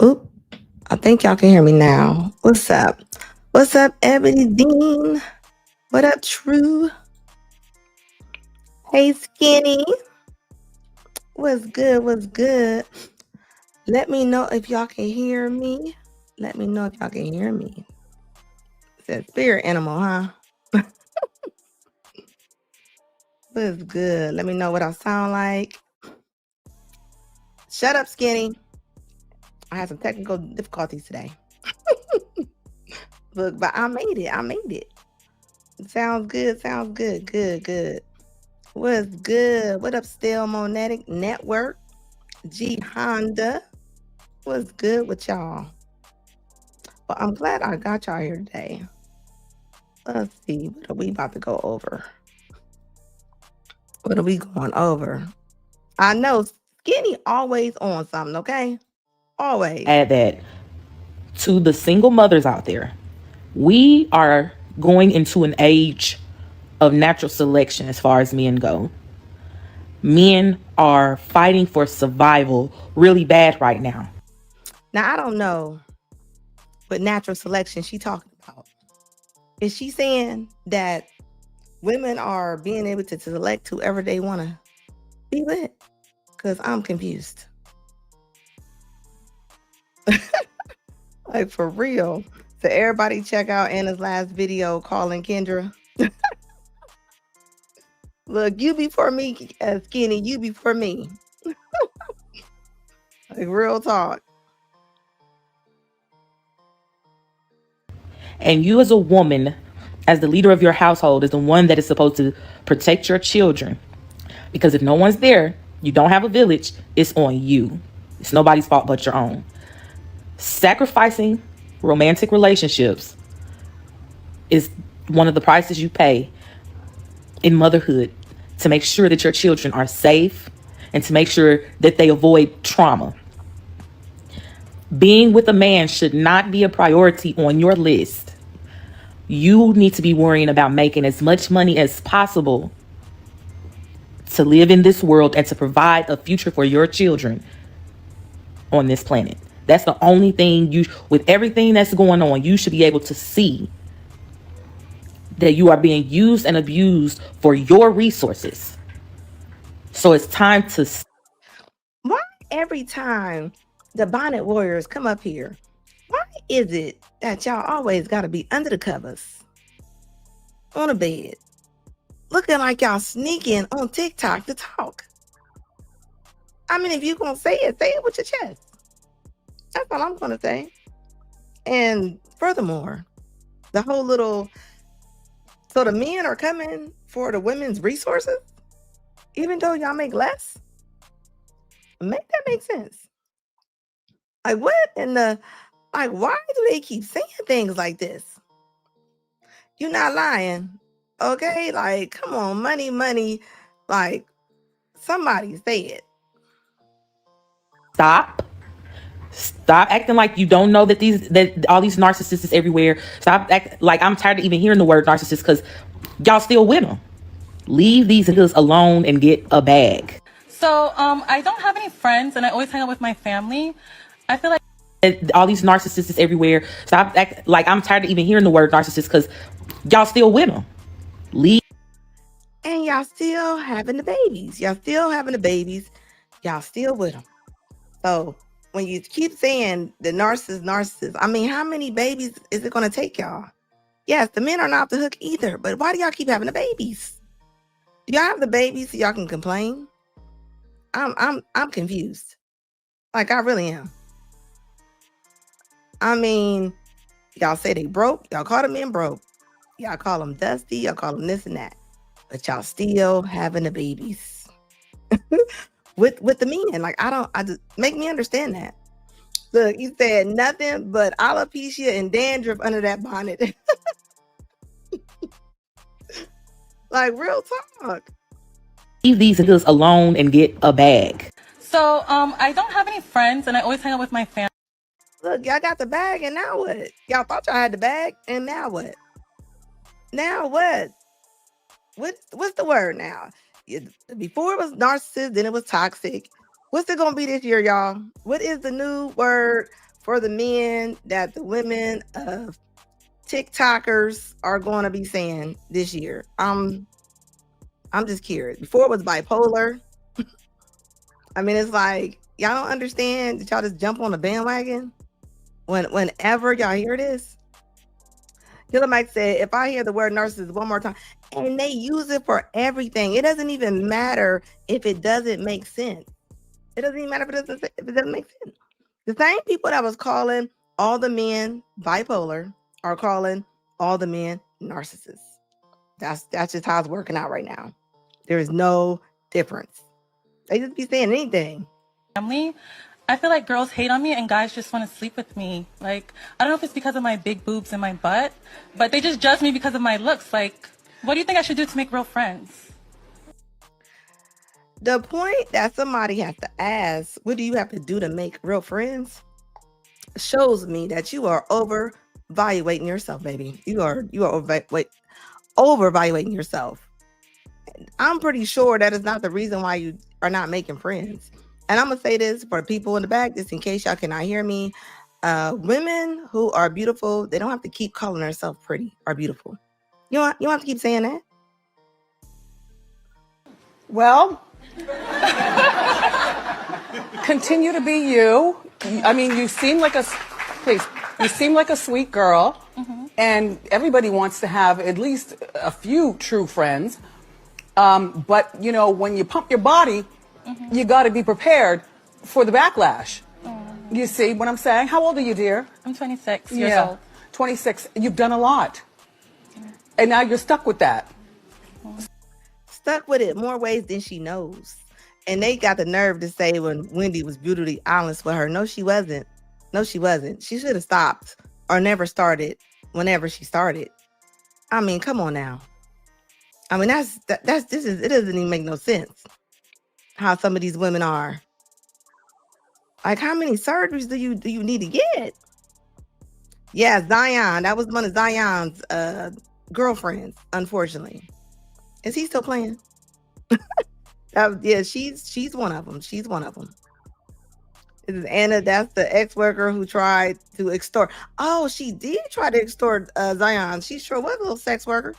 Oop, I think y'all can hear me now. What's up? What's up, Ebony Dean? What up, True? Hey, Skinny. What's good? What's good? Let me know if y'all can hear me. Let me know if y'all can hear me. It's that spirit animal, huh? What's good? Let me know what I sound like. Shut up, Skinny. I had some technical difficulties today. Look, but I made it. I made it. Sounds good. Sounds good. Good. What's good? What up, Steel Monetic Network? G Honda. What's good with y'all? Well, I'm glad I got y'all here today. Let's see. What are we about to go over? What are we going over? I know Skinny always on something, okay? Always. Add that to the single mothers out there. We are going into an age of natural selection as far as men go. Men are fighting for survival really bad right now. Now, I don't know what natural selection she talking about. Is she saying that women are being able to select whoever they want to be with? Because I'm confused. Like, for real. So everybody check out Anna's last video calling Kendra. Look, you before me, Skinny. You before me. Like, real talk. And you, as a woman, as the leader of your household, is the one that is supposed to protect your children. Because if no one's there, you don't have a village, it's on you. It's nobody's fault but your own. Sacrificing romantic relationships is one of the prices you pay in motherhood to make sure that your children are safe and to make sure that they avoid trauma. Being with a man should not be a priority on your list. You need to be worrying about making as much money as possible to live in this world and to provide a future for your children on this planet. That's the only thing with everything that's going on, you should be able to see that you are being used and abused for your resources. So it's time to. Why every time the Bonnet Warriors come up here, why is it that y'all always got to be under the covers, on a bed, looking like y'all sneaking on TikTok to talk? I mean, if you're going to say it with your chest. That's all I'm going to say. And furthermore, the whole little, so the men are coming for the women's resources, even though y'all make less? Make that make sense. Like, what in the, like, why do they keep saying things like this? You're not lying, okay? Like, come on, money. Like, somebody say it. Stop acting like you don't know that all these narcissists is everywhere. Stop act like I'm tired of even hearing the word narcissist because y'all still with them. Leave these niggas alone and get a bag. So I don't have any friends, and I always hang out with my family. I feel like all these narcissists is everywhere. Stop act like I'm tired of even hearing the word narcissist because y'all still with them. Leave. And y'all still having the babies. Y'all still with them. So when you keep saying the narcissist, I mean, how many babies is it going to take y'all? Yes, the men are not off the hook either, but why do y'all keep having the babies? Do y'all have the babies so y'all can complain? I'm confused. Like, I really am. I mean, y'all say they broke. Y'all call them men broke. Y'all call them dusty. Y'all call them this and that. But y'all still having the babies with the men. Like, I just make me understand that. Look, he said nothing but alopecia and dandruff under that bonnet. Like, real talk. Leave these niggas alone and get a bag. so I don't have any friends, and I always hang out with my family. Look, y'all got the bag, and now what? Y'all thought y'all had the bag, and now what? Now what? What's the word now? Before it was narcissist, then it was toxic. What's it gonna be this year, y'all? What is the new word for the men that the women of TikTokers are going to be saying this year? I'm just curious. Before it was bipolar. I mean, it's like y'all don't understand that y'all just jump on the bandwagon whenever y'all hear this. Killer Mike said, if I hear the word narcissist one more time, and they use it for everything, it doesn't even matter if it doesn't make sense. It doesn't even matter if it doesn't make sense. The same people that was calling all the men bipolar are calling all the men narcissists. That's just how it's working out right now. There is no difference. They just be saying anything. Family, I feel like girls hate on me and guys just want to sleep with me. Like, I don't know if it's because of my big boobs and my butt, but they just judge me because of my looks. Like, what do you think I should do to make real friends? The point that somebody has to ask, what do you have to do to make real friends, shows me that you are over-evaluating yourself, baby. You are over-evaluating yourself. I'm pretty sure that is not the reason why you are not making friends. And I'm going to say this for people in the back, just in case y'all cannot hear me. Women who are beautiful, they don't have to keep calling themselves pretty or beautiful. You don't have to keep saying that. Well, continue to be you. I mean, you seem like a sweet girl, and everybody wants to have at least a few true friends. But you know, when you pump your body, you got to be prepared for the backlash. You see what I'm saying? How old are you, dear? I'm 26 years old. 26. You've done a lot, and now you're stuck with that. Stuck with it more ways than she knows. And they got the nerve to say when Wendy was brutally honest with her, no, she wasn't. No, she wasn't. She should have stopped or never started whenever she started. I mean, come on now. I mean, it doesn't even make no sense how some of these women are. Like, how many surgeries do you need to get? Yeah, Zion. That was one of Zion's girlfriends, unfortunately. Is he still playing? Yeah, she's one of them. She's one of them. This is Anna. That's the ex-worker who tried to extort. Oh, she did try to extort Zion. She sure was a little sex worker.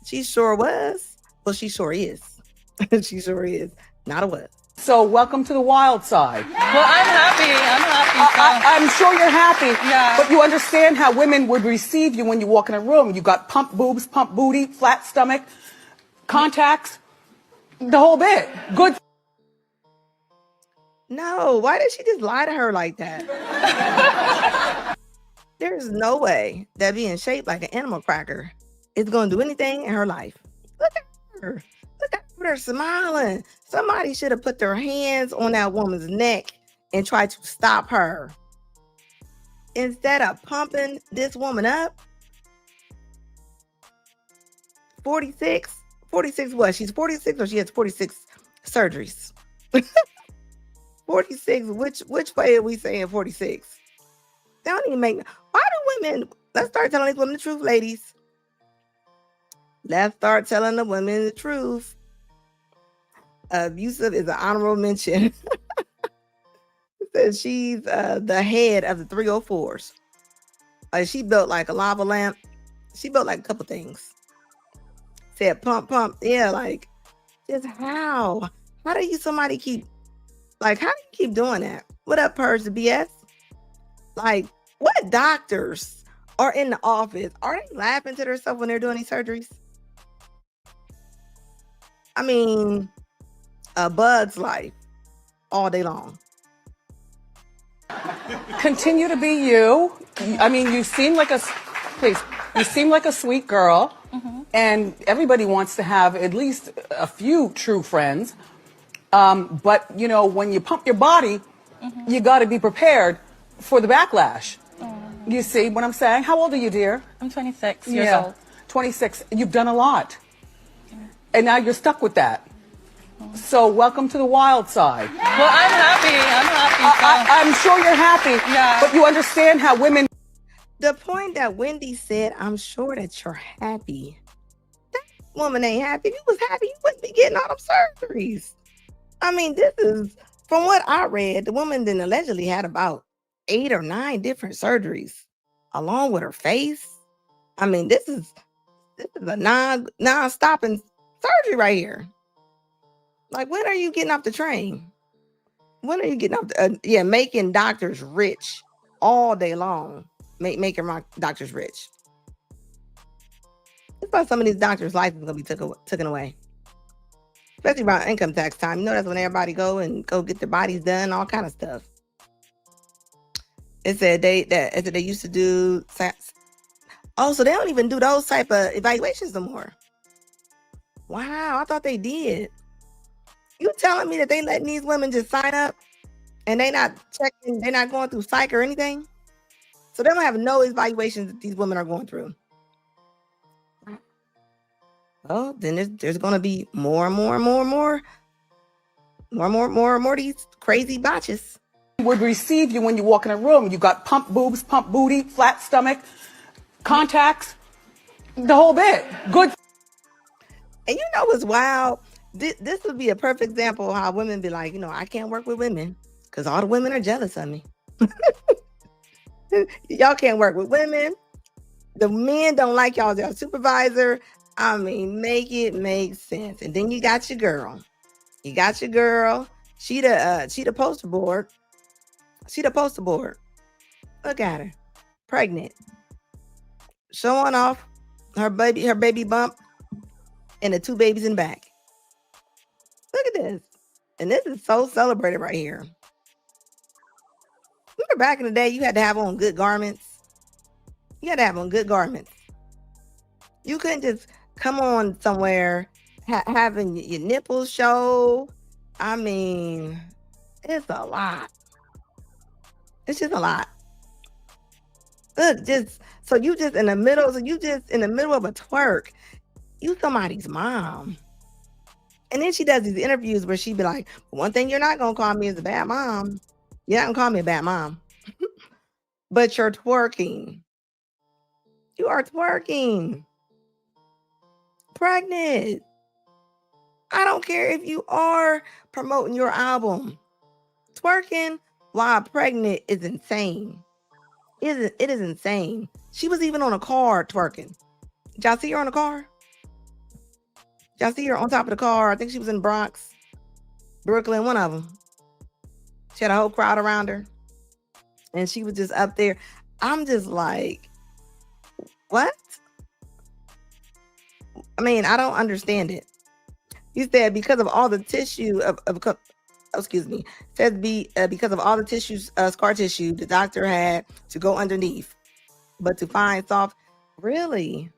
She sure was. Well, she sure is. She sure is. Not a what. So welcome to the wild side. Well, I'm happy. I'm sure you're happy. Yeah. But you understand how women would receive you when you walk in a room. You got pump boobs, pump booty, flat stomach, contacts, the whole bit. Good. No, why did she just lie to her like that? There's no way that being shaped like an animal cracker is going to do anything in her life. Look at her. Look at her smiling. Somebody should have put their hands on that woman's neck and tried to stop her. Instead of pumping this woman up. 46 what? She's 46 or she has 46 surgeries? 46, which way are we saying 46? They don't even make. Why do women? Let's start telling these women the truth, ladies. Let's start telling the women the truth. Abusive is an honorable mention. It says she's the head of the 304s. She built like a lava lamp. She built like a couple things. Said pump. Yeah, like just how? How do you somebody keep? Like, how do you keep doing that? What up, Purge the BS? Like, what doctors are in the office? Are they laughing to themselves when they're doing these surgeries? I mean, a bug's life all day long. Continue to be you. I mean, you seem like a sweet girl, and everybody wants to have at least a few true friends. But you know, when you pump your body, you got to be prepared for the backlash. You see what I'm saying? How old are you, dear? I'm 26 years old. 26. You've done a lot, and now you're stuck with that. So welcome to the wild side. Well, I'm happy. I'm sure you're happy. Yeah. But you understand how women. The point that Wendy said, I'm sure that you're happy. That woman ain't happy. If you was happy, you wouldn't be getting all them surgeries. I mean, this is, from what I read, the woman then allegedly had about 8 or 9 different surgeries along with her face. I mean, this is a non-stopping surgery right here. Like, when are you getting off the train? When are you getting off the, making doctors rich all day long. Making doctors rich. That's why some of these doctors' license is gonna be taken away. Especially around income tax time. You know, that's when everybody go get their bodies done, all kind of stuff. It said they used to do. Oh, so they don't even do those type of evaluations no more. Wow, I thought they did. You telling me that they letting these women just sign up and they not checking, they're not going through psych or anything? So they don't have no evaluations that these women are going through. Oh, then there's going to be more these crazy botches. Would receive you when you walk in a room. You got pump boobs, pump booty, flat stomach, contacts, the whole bit. Good. And you know what's wild? This would be a perfect example of how women be like, I can't work with women because all the women are jealous of me. Y'all can't work with women. The men don't like y'all as their supervisor. I mean, make it make sense. And then you got your girl. She the poster board. Look at her. Pregnant. Showing off her baby bump and the 2 babies in the back. Look at this. And this is so celebrated right here. Remember back in the day, you had to have on good garments. You couldn't just come on somewhere having your nipples show. I mean, it's a lot. It's just a lot. Look, you just in the middle of a twerk. You somebody's mom. And then she does these interviews where she be like, one thing you're not going to call me is a bad mom. You're not going to call me a bad mom. But you're twerking. You are twerking. Pregnant. I don't care if you are promoting your album. Twerking while pregnant is insane. It is insane. She was even on a car twerking. Did y'all see her on a car? Y'all see her on top of the car? I think she was in Bronx, Brooklyn, one of them. She had a whole crowd around her. And she was just up there. I'm just like, what? I mean, I don't understand it. You said because of all the tissue because of all the tissues, scar tissue, the doctor had to go underneath. But to find soft, really?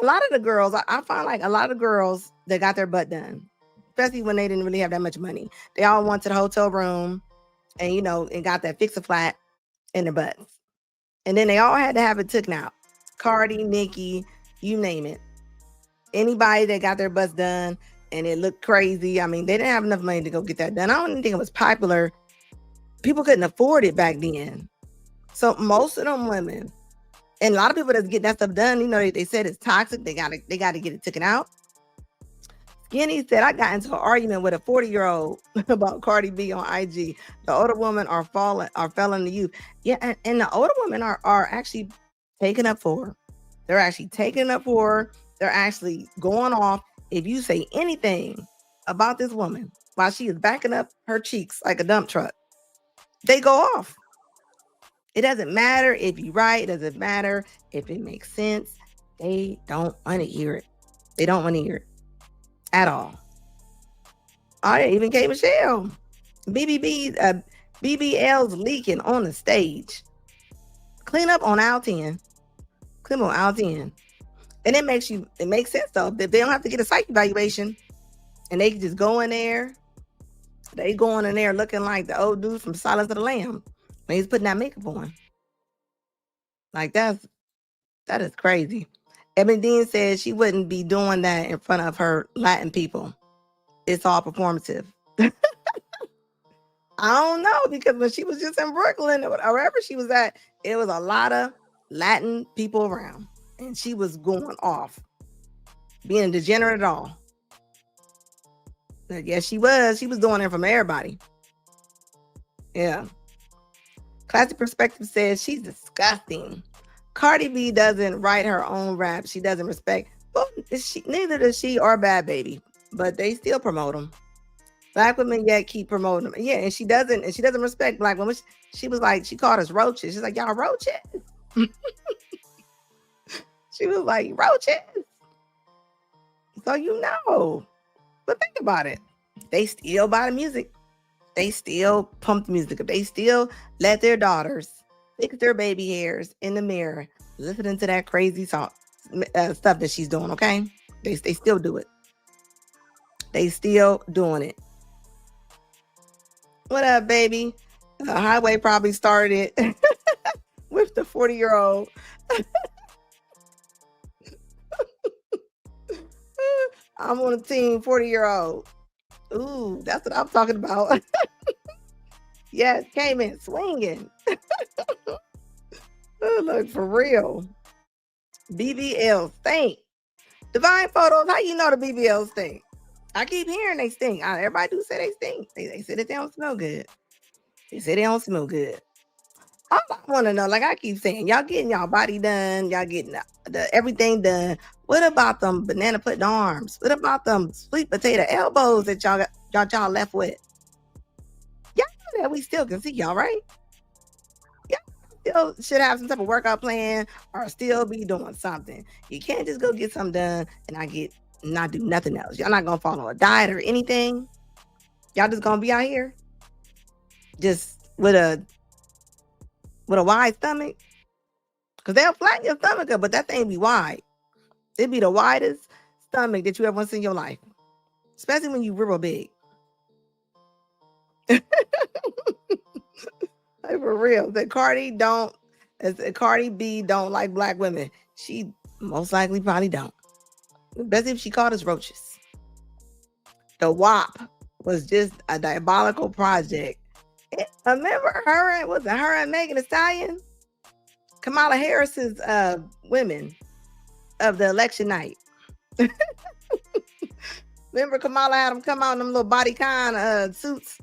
A lot of the girls, I find like a lot of girls that got their butt done, especially when they didn't really have that much money. They all went to the hotel room and, and got that fix-a-flat in their butts. And then they all had to have it taken out. Cardi, Nicki, you name it. Anybody that got their butts done and it looked crazy. I mean, they didn't have enough money to go get that done. I don't even think it was popular. People couldn't afford it back then. So most of them women, and a lot of people that's getting that stuff done, they said it's toxic. They gotta get it taken out. Skinny said, I got into an argument with a 40-year-old about Cardi B on IG. The older women are failing the youth. Yeah, and the older women are actually taking up for her. They're actually taking up for her. They're actually going off. If you say anything about this woman while she is backing up her cheeks like a dump truck, they go off. It doesn't matter if you're right. It doesn't matter if it makes sense. They don't want to hear it. They don't want to hear it at all. Even K. Michelle. BBL's leaking on the stage. Clean up on aisle 10. And it makes sense though. If they don't have to get a psych evaluation and they can just go in there. They going in there looking like the old dude from Silence of the Lamb when he's putting that makeup on. Like that is crazy. Ebony Dean said she wouldn't be doing that in front of her Latin people. It's all performative. I don't know, because when she was just in Brooklyn or wherever she was at, it was a lot of Latin people around. And she was going off, being a degenerate at all. But yes, she was. She was doing it from everybody. Yeah. Classic Perspective says she's disgusting. Cardi B doesn't write her own rap. She doesn't respect. Well, neither does she or Bad Baby, but they still promote them. Black women yet keep promoting them. Yeah, and she doesn't respect black women. She was like, she called us roaches. She's like, y'all roaches. She was like, roaches. So you know. But think about it. They still buy the music. They still pump the music up. They still let their daughters fix their baby hairs in the mirror, listening to that crazy song, stuff that she's doing, okay? They still do it. They still doing it. What up, baby? The highway probably started with the 40-year-old. I'm on a team 40-year-old. Ooh, that's what I'm talking about. Yes, came in swinging. Look, for real. BBL stink. Divine Photos, how you know the BBL stink? I keep hearing they stink. Everybody do say they stink. They say that they don't smell good. They say they don't smell good. All I want to know, like I keep saying, y'all getting y'all body done, y'all getting the everything done. What about them banana pudding arms? What about them sweet potato elbows that y'all left with? Y'all know that we still can see y'all, right? Y'all still should have some type of workout plan or still be doing something. You can't just go get something done and not do nothing else. Y'all not gonna follow a diet or anything. Y'all just gonna be out here just with a wide stomach. Cause they'll flatten your stomach up, but that thing be wide. It'd be the widest stomach that you ever want to see in your life. Especially when you real big. Like for real. Cardi B don't like black women. She most likely probably don't. Best if she called us roaches. The WAP was just a diabolical project. Remember her and Megan Thee Stallion? Kamala Harris's women of the election night. Remember Kamala had them come out in them little bodycon suits?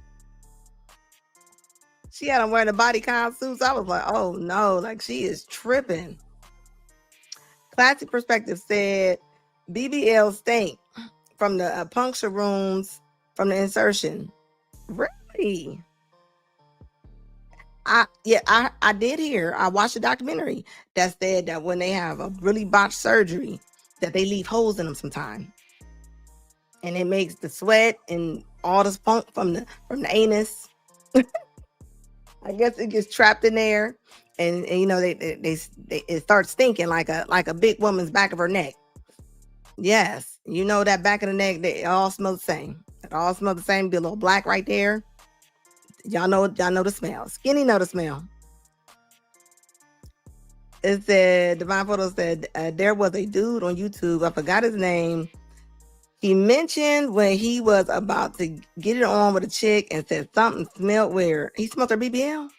She had them wearing the bodycon suits. I was like, oh no, like she is tripping. Classic Perspective said BBL stink from the puncture wounds from the insertion. Really? I did hear. I watched a documentary that said that when they have a really botched surgery, that they leave holes in them sometime, and it makes the sweat and all the spunk from the anus. I guess it gets trapped in there, and you know it starts stinking like a big woman's back of her neck. Yes, you know that back of the neck, they all smell the same. It all smell the same. Be a little black right there. Y'all know the smell. Skinny know the smell. It said, Divine Photo said, there was a dude on YouTube, I forgot his name. He mentioned when he was about to get it on with a chick and said something smelled weird. He smelled her BBL.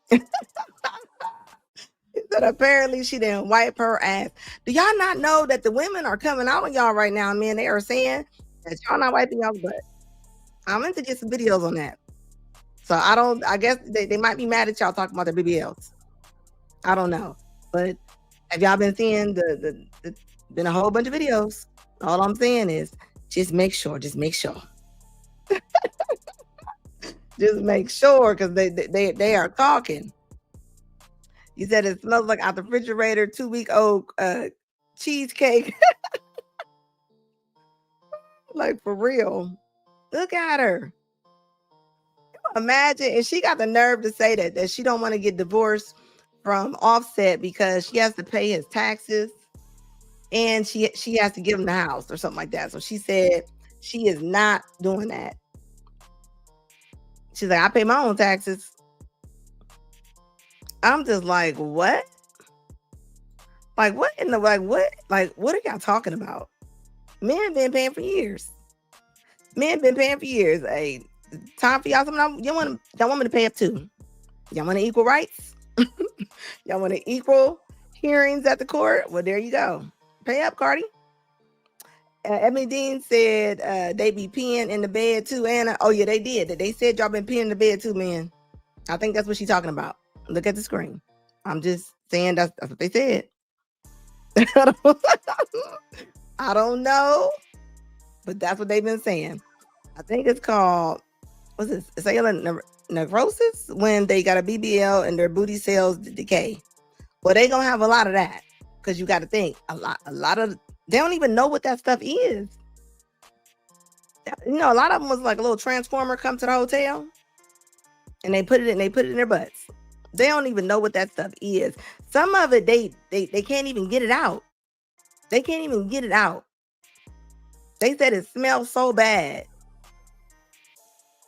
He said apparently she didn't wipe her ass. Do y'all not know that the women are coming out on y'all right now, man? They are saying that y'all not wiping y'all's butt. I meant to get some videos on that. So I guess they might be mad at y'all talking about their BBLs. I don't know. But have y'all been seeing been a whole bunch of videos? All I'm saying is just make sure. Just make sure, because they are talking. You said it smells like out the refrigerator, 2-week-old cheesecake. Like for real. Look at her. Imagine, and she got the nerve to say that she don't want to get divorced from Offset because she has to pay his taxes and she has to give him the house or something like that. So she said she is not doing that. She's like, I pay my own taxes. I'm just like, what? Like, what in the what are y'all talking about? Men been paying for years. Hey, time for y'all something y'all want me to pay up to. Y'all want to equal rights? Y'all want to equal hearings at the court? Well, there you go. Pay up, Cardi. Ebony Dean said they be peeing in the bed too, Anna. Oh yeah, they did. They said y'all been peeing in the bed too, man. I think that's what she's talking about. Look at the screen. I'm just saying that's what they said. I don't know, but that's what they've been saying. I think it's called, what's this? Cellular necrosis, when they got a BBL and their booty cells decay. Well, they gonna have a lot of that, because you got to think a lot of, they don't even know what that stuff is. You know, a lot of them was like a little transformer come to the hotel, and they put it in their butts. They don't even know what that stuff is. Some of it they can't even get it out. They can't even get it out. They said it smells so bad.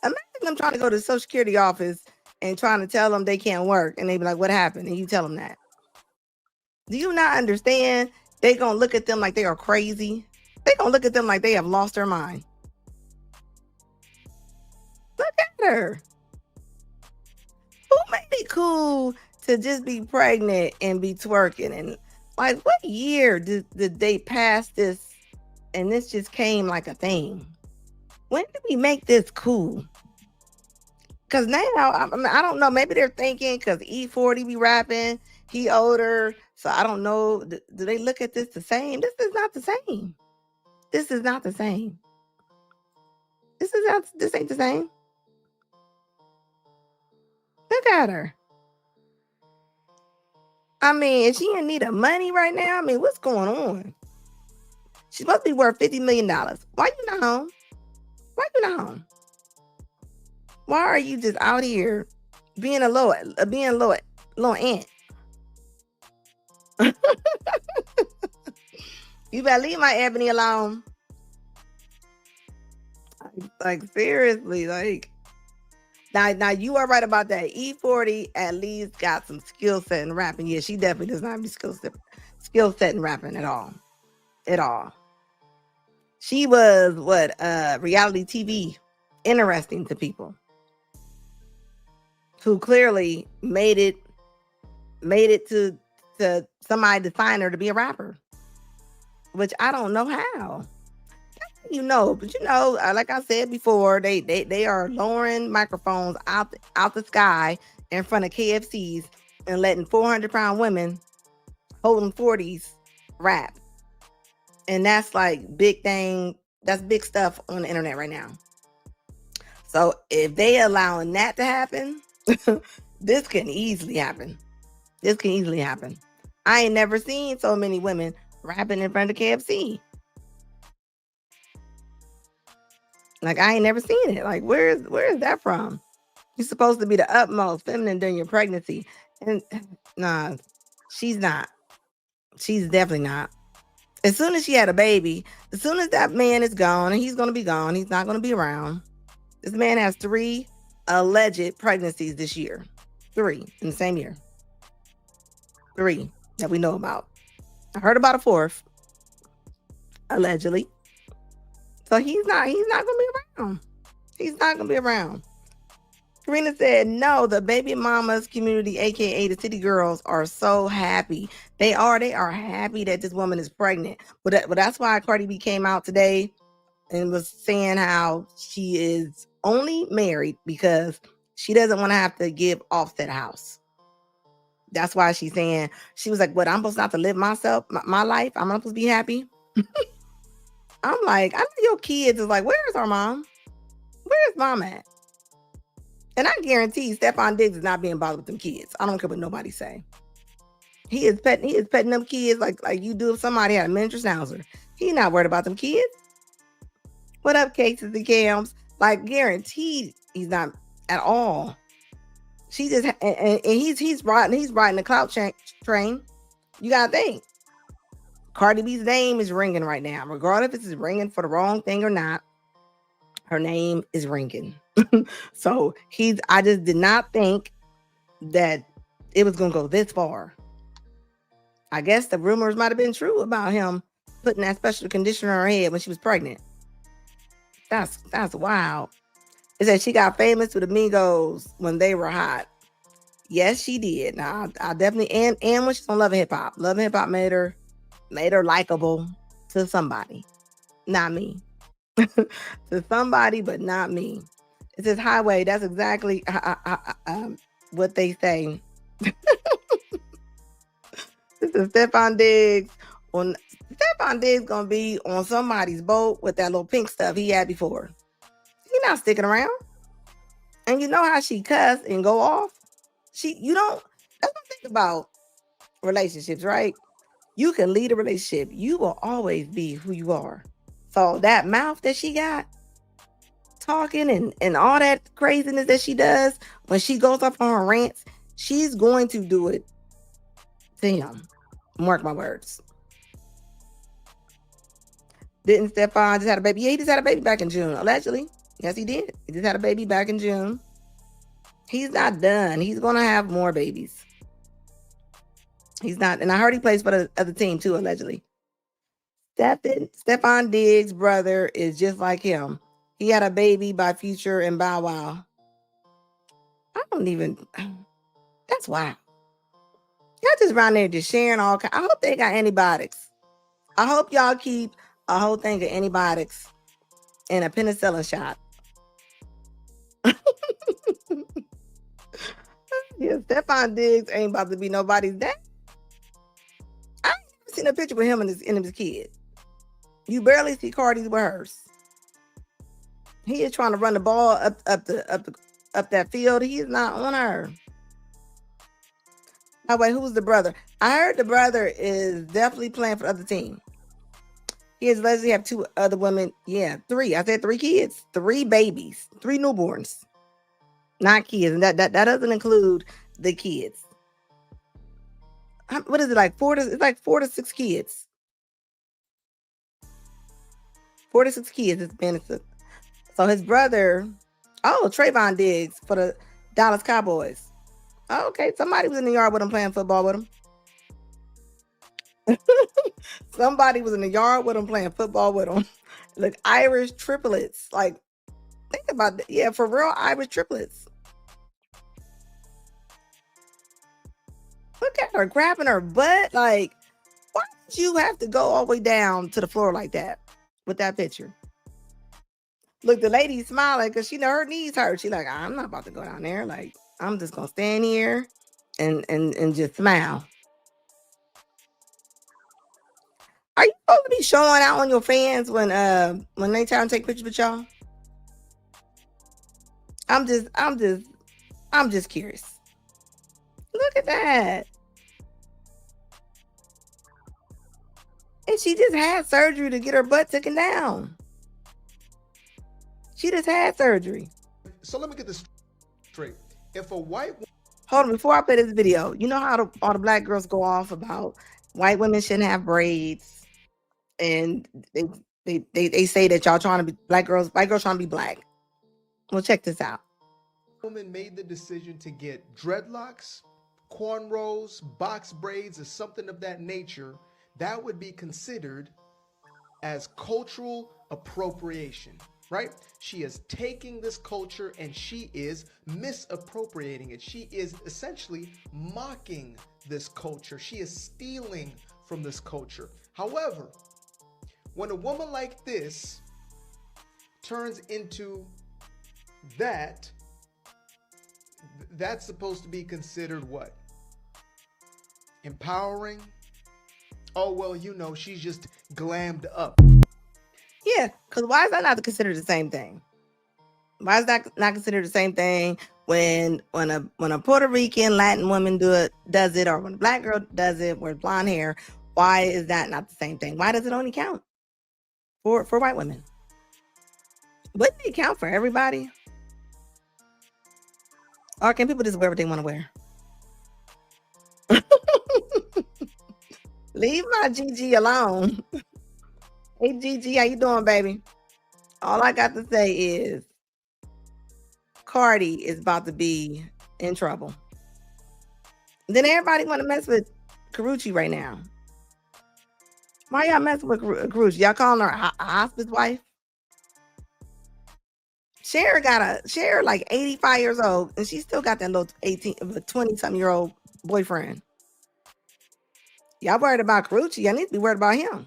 Imagine them trying to go to the Social Security office and trying to tell them they can't work, and they be like, "What happened?" And you tell them that. Do you not understand? They gonna look at them like they are crazy. They gonna look at them like they have lost their mind. Look at her. Who made it cool to just be pregnant and be twerking? And like, what year did they pass this and this just came like a thing? When did we make this cool? Because now, I don't know, maybe they're thinking because E40 be rapping, he older, so I don't know, do they look at this the same? This is not the same. This is not the same. This ain't the same. Look at her. I mean, is she in need of money right now? I mean, what's going on? She's supposed to be worth $50 million. Why you not home? Why you not home? Why are you just out here being a little ant? You better leave my Ebony alone. Like seriously, like now you are right about that. E40 at least got some skill set in rapping. Yeah, she definitely does not have any skill set in rapping at all. At all. She was reality TV interesting to people who clearly made it to somebody define her to be a rapper, which I don't know how. You know, but you know, like I said before, they are lowering microphones out the sky in front of KFCs and letting 400-pound women holding 40s rap. And that's like big thing. That's big stuff on the internet right now. So if they allowing that to happen, this can easily happen. This can easily happen. I ain't never seen so many women rapping in front of KFC. Like, I ain't never seen it. Like, where is that from? You're supposed to be the utmost feminine during your pregnancy. And nah, she's not. She's definitely not. As soon as she had a baby, as soon as that man is gone, and he's going to be gone, he's not going to be around. This man has 3 alleged pregnancies this year. 3 in the same year. 3 that we know about. I heard about a 4th, allegedly. So he's not going to be around. He's not going to be around. Karina said, no, the baby mamas community, aka the city girls, are so happy. They are happy that this woman is pregnant. But that's why Cardi B came out today and was saying how she is only married because she doesn't want to have to give Offset a house. That's why she's saying, she was like, what, I'm supposed not to live myself, my life? I'm not supposed to be happy? I'm like, I know your kids is like, where's our mom? Where's mom at? And I guarantee Stephon Diggs is not being bothered with them kids. I don't care what nobody say. He is petting them kids like you do if somebody had a miniature schnauzer. He's not worried about them kids. What up, Cases and Cams? Like, guaranteed he's not at all. She just and he's riding the clout train. You gotta think. Cardi B's name is ringing right now. Regardless if it's ringing for the wrong thing or not, her name is ringing. So I just did not think that it was gonna go this far. I guess the rumors might have been true about him putting that special conditioner on her head when she was pregnant. That's wild. It said she got famous with Amigos when they were hot. Yes, she did. Now I definitely and when she's on Love and Hip Hop. Love and Hip Hop made her likable to somebody. Not me. To somebody, but not me. It says highway. That's exactly what they say. This is Stephon Diggs. Stephon Diggs gonna be on somebody's boat with that little pink stuff he had before. He not sticking around. And you know how she cuss and go off? You don't. That's what I think about relationships, right? You can lead a relationship. You will always be who you are. So that mouth that she got, talking and all that craziness that she does, when she goes up on her rants, she's going to do it to him. Mark my words. Didn't Stephon just had a baby? Yeah, he just had a baby back in June, allegedly. Yes, he did. He just had a baby back in June. He's not done. He's going to have more babies. He's not. And I heard he plays for the other team too, allegedly. Stephon Diggs' brother is just like him. He had a baby by Future and Bow Wow. That's wild. Y'all just around there just sharing all kinds. I hope they got antibiotics. I hope y'all keep a whole thing of antibiotics and a penicillin shot. Yeah, Stephon Diggs ain't about to be nobody's dad. I ain't never seen a picture with him and his kid. You barely see Cardi's with hers. He is trying to run the ball up that field. He is not on her. Oh wait, who's the brother? I heard the brother is definitely playing for the other team. He has allegedly have 2 other women. Yeah, 3. I said 3 kids, 3 babies, 3 newborns, not kids, and that doesn't include the kids. What is it like? It's like 4 to 6 kids. 4 to 6 kids. It's been so his brother. Oh, Trayvon Diggs for the Dallas Cowboys. Oh, okay, somebody was in the yard with him playing football with him. Somebody was in the yard with him playing football with him. Look, Irish triplets. Like, think about that. Yeah, for real, Irish triplets. Look at her grabbing her butt. Like, why did you have to go all the way down to the floor like that with that picture? Look, the lady's smiling because she know her knees hurt. She like, I'm not about to go down there. Like, I'm just gonna stand here and just smile. Are you supposed to be showing out on your fans when they try to take pictures with y'all? I'm just curious. Look at that. And she just had surgery to get her butt taken down. She just had surgery. So let me get this straight. If a white Hold on, before I play this video, you know how all the black girls go off about white women shouldn't have braids, and they say that y'all trying to be white girls trying to be black. Well, check this out. woman made the decision to get dreadlocks, cornrows, box braids, or something of that nature, that would be considered as cultural appropriation, right? She is taking this culture and she is misappropriating it. She is essentially mocking this culture. She is stealing from this culture. However, when a woman like this turns into that, that's supposed to be considered what? Empowering? Oh, well, you know, she's just glammed up. Yeah, because why is that not considered the same thing? Why is that not considered the same thing when a Puerto Rican Latin woman does it, or when a black girl does it with blonde hair? Why is that not the same thing? Why does it only count for white women? Wouldn't it count for everybody? Or can people just wear what they want to wear? Leave my Gigi alone. Hey Gigi, how you doing, baby? All I got to say is Cardi is about to be in trouble. Then everybody want to mess with Karrueche right now. Why y'all messing with Karrueche? Y'all calling her a hospice wife? Cher like 85 years old, and she still got that little 20-something-year-old boyfriend. Y'all worried about Karrueche? Y'all need to be worried about him.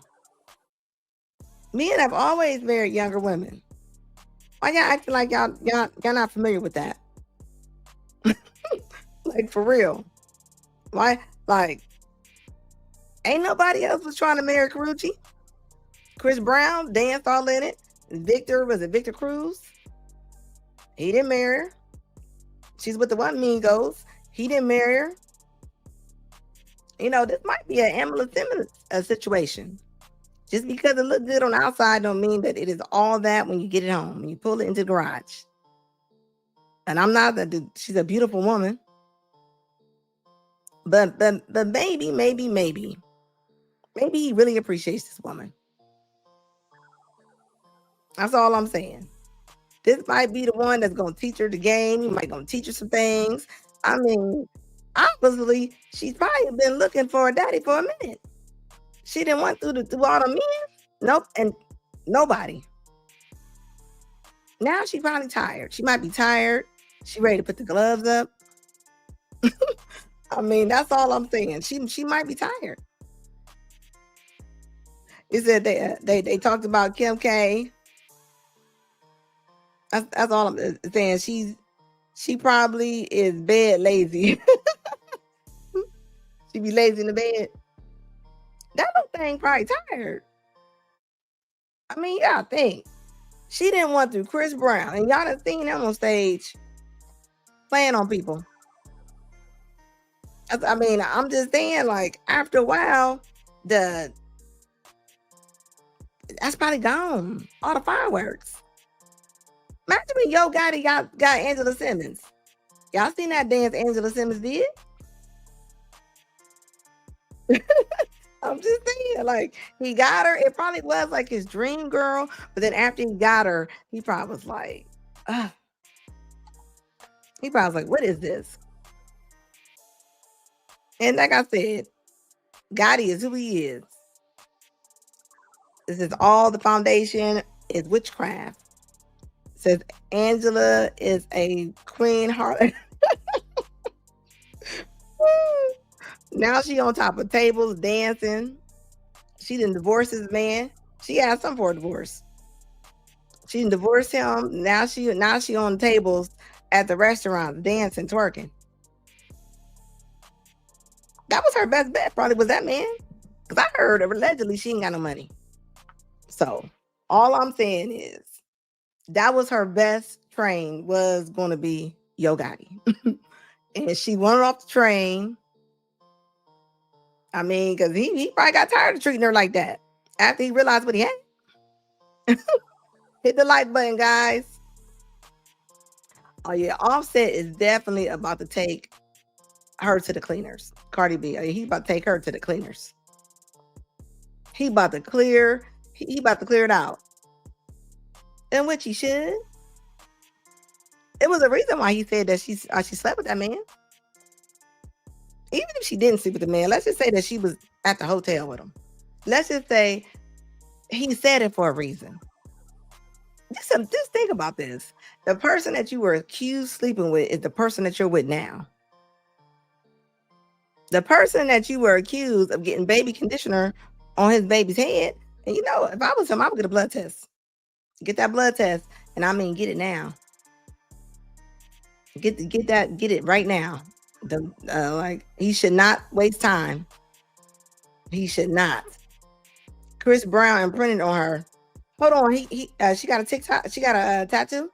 Men have always married younger women. Why y'all acting like y'all not familiar with that? Like for real. Why? Like, ain't nobody else was trying to marry Carucci. Chris Brown danced all in it. Was it Victor Cruz? He didn't marry her. She's with the one Migos. He didn't marry her. You know, this might be an Amala Simmons situation. Just because it looks good on the outside don't mean that it is all that when you get it home, when you pull it into the garage. And I'm not she's a beautiful woman. But maybe he really appreciates this woman. That's all I'm saying. This might be the one that's going to teach her the game. He might going to teach her some things. I mean, obviously, she's probably been looking for a daddy for a minute. She didn't want through all the men. Nope, and nobody. Now she's probably tired. She might be tired. She ready to put the gloves up. I mean, that's all I'm saying. She might be tired. It said they talked about Kim K. That's all I'm saying. She probably is bed lazy. She be lazy in the bed. That little thing probably tired. I mean, y'all think she didn't want through Chris Brown, and y'all done seen him on stage playing on people. I mean, I'm just saying, like, after a while, that's probably gone. All the fireworks. Imagine when Yo Gotti got Angela Simmons. Y'all seen that dance Angela Simmons did? I'm just saying, like, he got her. It probably was like his dream girl, but then after he got her, he probably was like, what is this? And like I said, Gotti is who he is. This is all the foundation is witchcraft. It says Angela is a queen harlot. Now she on top of tables dancing. She didn't divorce his man. She asked him for a divorce. She didn't divorce him. Now she on tables at the restaurant dancing, twerking. That was her best bet. Probably was that man. Because I heard allegedly she ain't got no money. So all I'm saying is that was her best train was going to be Yo Gotti. And she went off the train. I mean, because he probably got tired of treating her like that after he realized what he had. Hit the like button, guys. Oh, yeah. Offset is definitely about to take her to the cleaners. Cardi B. Oh, yeah, he's about to take her to the cleaners. He about to clear it out. In which he should. It was a reason why he said that she slept with that man. Even if she didn't sleep with the man, let's just say that she was at the hotel with him. Let's just say he said it for a reason. Just think about this. The person that you were accused sleeping with is the person that you're with now. The person that you were accused of getting baby conditioner on his baby's head. And you know, if I was him, I would get a blood test. Get that blood test. And I mean, get it now. Get it right now. Like, he should not waste time. He should not. Chris Brown imprinted on her. Hold on, she got a TikTok. She got a tattoo.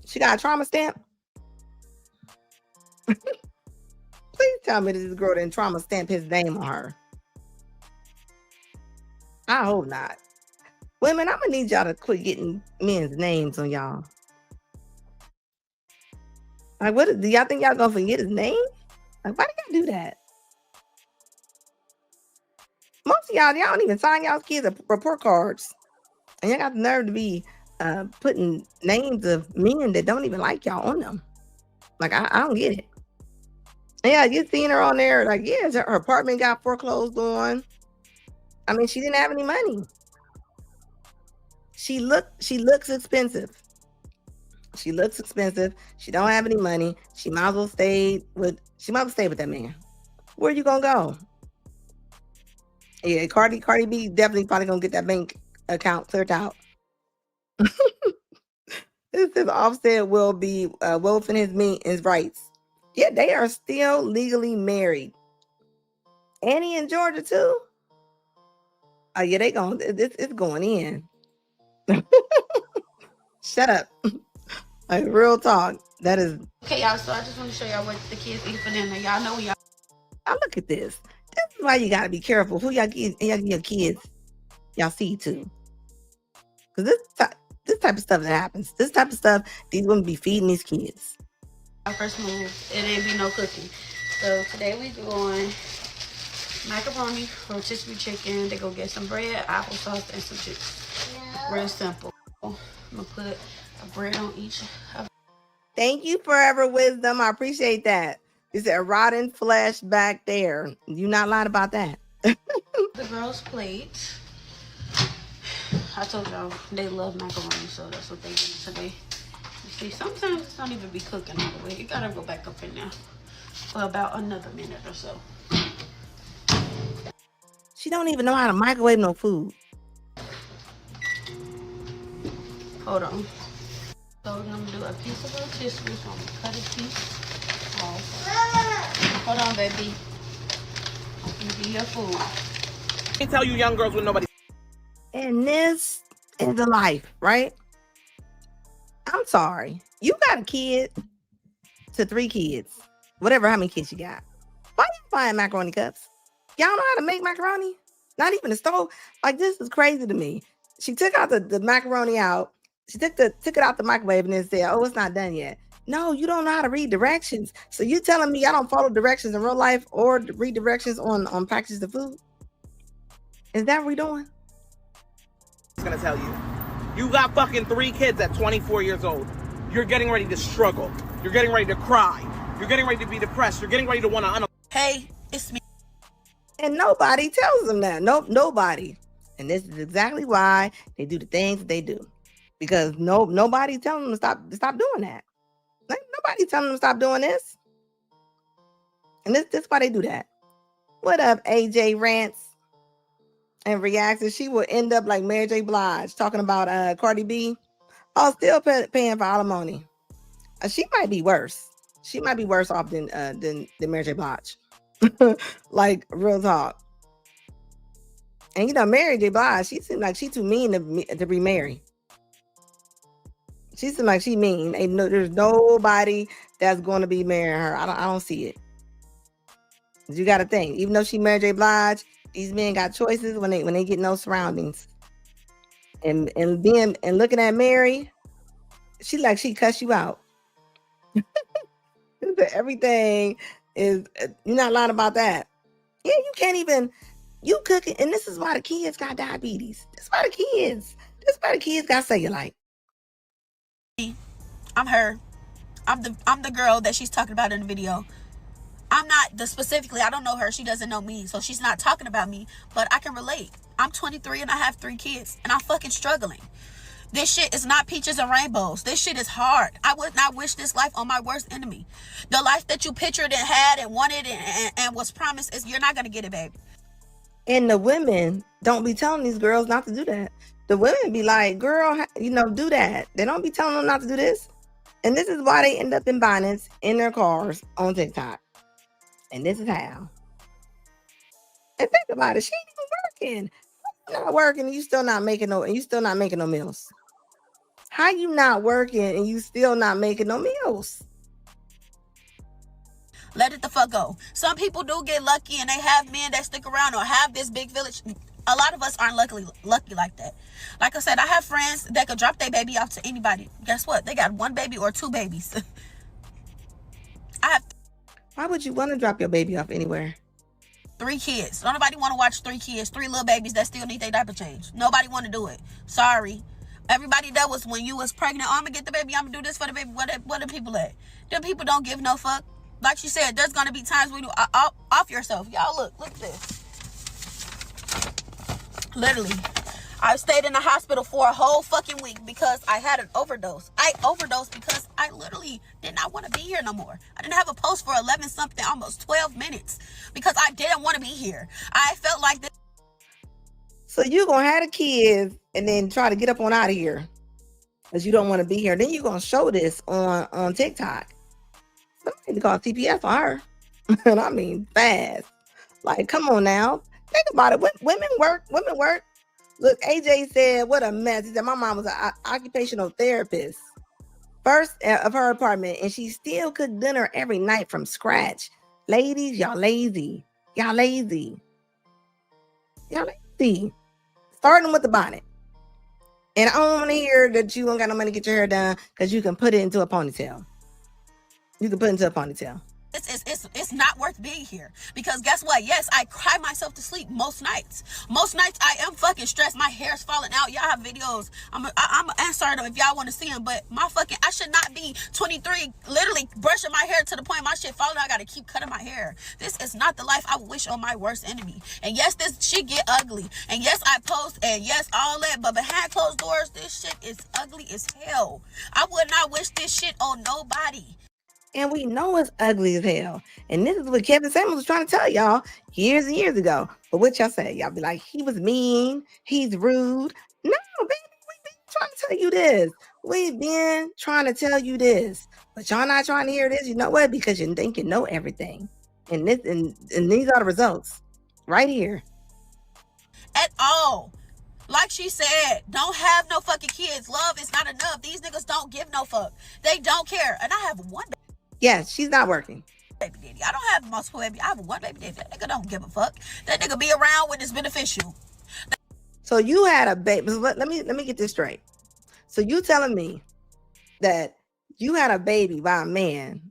She got a trauma stamp. Please tell me this girl didn't trauma stamp his name on her. I hope not. Women, I'm gonna need y'all to quit getting men's names on y'all. Like, do y'all think y'all gonna forget his name? Like, why do y'all do that? Most of y'all don't even sign y'all's kids report cards. And y'all got the nerve to be putting names of men that don't even like y'all on them. Like, I don't get it. Yeah, you seen her on there. Like, yeah, her apartment got foreclosed on. I mean, she didn't have any money. She looks expensive. She looks expensive. She don't have any money. She might as well stay with that man. Where you gonna go? Yeah, Cardi B definitely probably gonna get that bank account cleared out. This is Offset will be wolfing his rights. Yeah, they are still legally married. Annie in Georgia too. Oh yeah, it's going in. Shut up. Like real talk. That is. Okay, y'all, so I just want to show y'all what the kids eat for dinner. Y'all know y'all. I look at this. This is why you gotta be careful who y'all give your kids y'all see to. Because this type of stuff that happens. This type of stuff these women be feeding these kids. Our first move, it ain't be no cooking. So today we doing macaroni, rotisserie chicken. They go get some bread, applesauce, and some chips. Yeah. Real simple. I'm gonna put a bread on each. Thank you, Forever Wisdom. I appreciate that. You said rotten flesh back there. You not lying about that. The girls' plate. I told y'all they love macaroni, so that's what they get today. You see, sometimes it don't even be cooking all the way. You gotta go back up in there for about another minute or so. She don't even know how to microwave no food. Hold on. So we're gonna do a piece of rotisserie. So I'm gonna cut a piece off. Hold on, baby. I'm gonna be your food. I can't tell you young girls with nobody. And this is the life, right? I'm sorry. You got a kid to 3 kids. Whatever, how many kids you got. Why you buying macaroni cups? Y'all know how to make macaroni? Not even the stove. Like, this is crazy to me. She took out the macaroni out. She took it out the microwave and then said, oh, it's not done yet. No, you don't know how to read directions. So you telling me I don't follow directions in real life or read directions on packages of food? Is that what we're doing? I'm gonna tell you. You got fucking 3 kids at 24 years old. You're getting ready to struggle. You're getting ready to cry. You're getting ready to be depressed. You're getting ready to want to Hey, it's me. And nobody tells them that. Nope, nobody. And this is exactly why they do the things that they do. Because nobody telling them to stop doing that. Like, nobody telling them to stop doing this. And this is why they do that. What up, AJ Rants and Reacts? And she will end up like Mary J. Blige talking about Cardi B. Oh, still paying for alimony. She might be worse. She might be worse off than Mary J. Blige. Like, real talk. And you know, Mary J. Blige, she seems like she too mean to remarry. She seems like she mean. There's nobody that's going to be marrying her. I don't see it. You got to think, even though she Mary J. Blige, these men got choices when they get no surroundings. And looking at Mary, she cuss you out. Everything is, you're not lying about that. Yeah, you can't even, you cooking, and this is why the kids got diabetes. This is why the kids got cellulite. I'm her. I'm the girl that she's talking about in the video. I'm not specifically, I don't know her. She doesn't know me. So she's not talking about me, but I can relate. I'm 23 and I have 3 kids and I'm fucking struggling. This shit is not peaches and rainbows. This shit is hard. I would not wish this life on my worst enemy. The life that you pictured and had and wanted and was promised is you're not going to get it, baby. And the women don't be telling these girls not to do that. The women be like, girl, do that. They don't be telling them not to do this. And this is why they end up in bonnets in their cars on TikTok. And this is how. And think about it. She ain't even working. You're not working and you still not making no meals. How you not working and you still not making no meals? Let it the fuck go. Some people do get lucky and they have men that stick around or have this big village. A lot of us aren't lucky like that. Like I said, I have friends that could drop their baby off to anybody. Guess what? They got 1 baby or 2 babies. Why would you want to drop your baby off anywhere? 3 kids. Don't nobody want to watch 3 kids, 3 little babies that still need their diaper change. Nobody want to do it. Sorry. Everybody that was when you was pregnant, oh, I'm going to get the baby, I'm going to do this for the baby. What are people at? Them people don't give no fuck. Like she said, there's going to be times when you off yourself. Y'all look at this. Literally. I stayed in the hospital for a whole fucking week because I had an overdose. I overdosed because I literally did not want to be here no more. I didn't have a post for 11 something, almost 12 minutes because I didn't want to be here. I felt like this. So you're going to have the kids and then try to get up on out of here because you don't want to be here. Then you're going to show this on TikTok. Somebody need to call CPS on her. And I mean fast. Like, come on now. Think about it. Women work. Women work. Look, AJ said, what a mess. He said, my mom was an occupational therapist. First of her apartment, and she still cooked dinner every night from scratch. Ladies, y'all lazy. Y'all lazy. Y'all lazy. Starting with the bonnet. And I don't want to hear that you don't got no money to get your hair done because you can put it into a ponytail. You can put it into a ponytail. It's not worth being here, because guess what? Yes, I cry myself to sleep most nights. Most nights I am fucking stressed. My hair's falling out. Y'all have videos. I'm answering them if y'all want to see them. But I should not be 23, literally brushing my hair to the point my shit falling out. I gotta keep cutting my hair. This is not the life I wish on my worst enemy. And yes, this shit get ugly. And yes, I post. And yes, all that. But behind closed doors, this shit is ugly as hell. I would not wish this shit on nobody. And we know it's ugly as hell. And this is what Kevin Samuels was trying to tell y'all years and years ago. But what y'all say? Y'all be like, he was mean. He's rude. No, baby, we've been trying to tell you this. We've been trying to tell you this. But y'all not trying to hear this. You know what? Because you think you know everything. And these are the results. Right here. At all. Like she said, don't have no fucking kids. Love is not enough. These niggas don't give no fuck. They don't care. And I have one Yes, she's not working. baby daddy. I don't have multiple baby. I have one baby daddy. That nigga don't give a fuck. That nigga be around when it's beneficial. So you had a baby. Let me get this straight. So you telling me that you had a baby by a man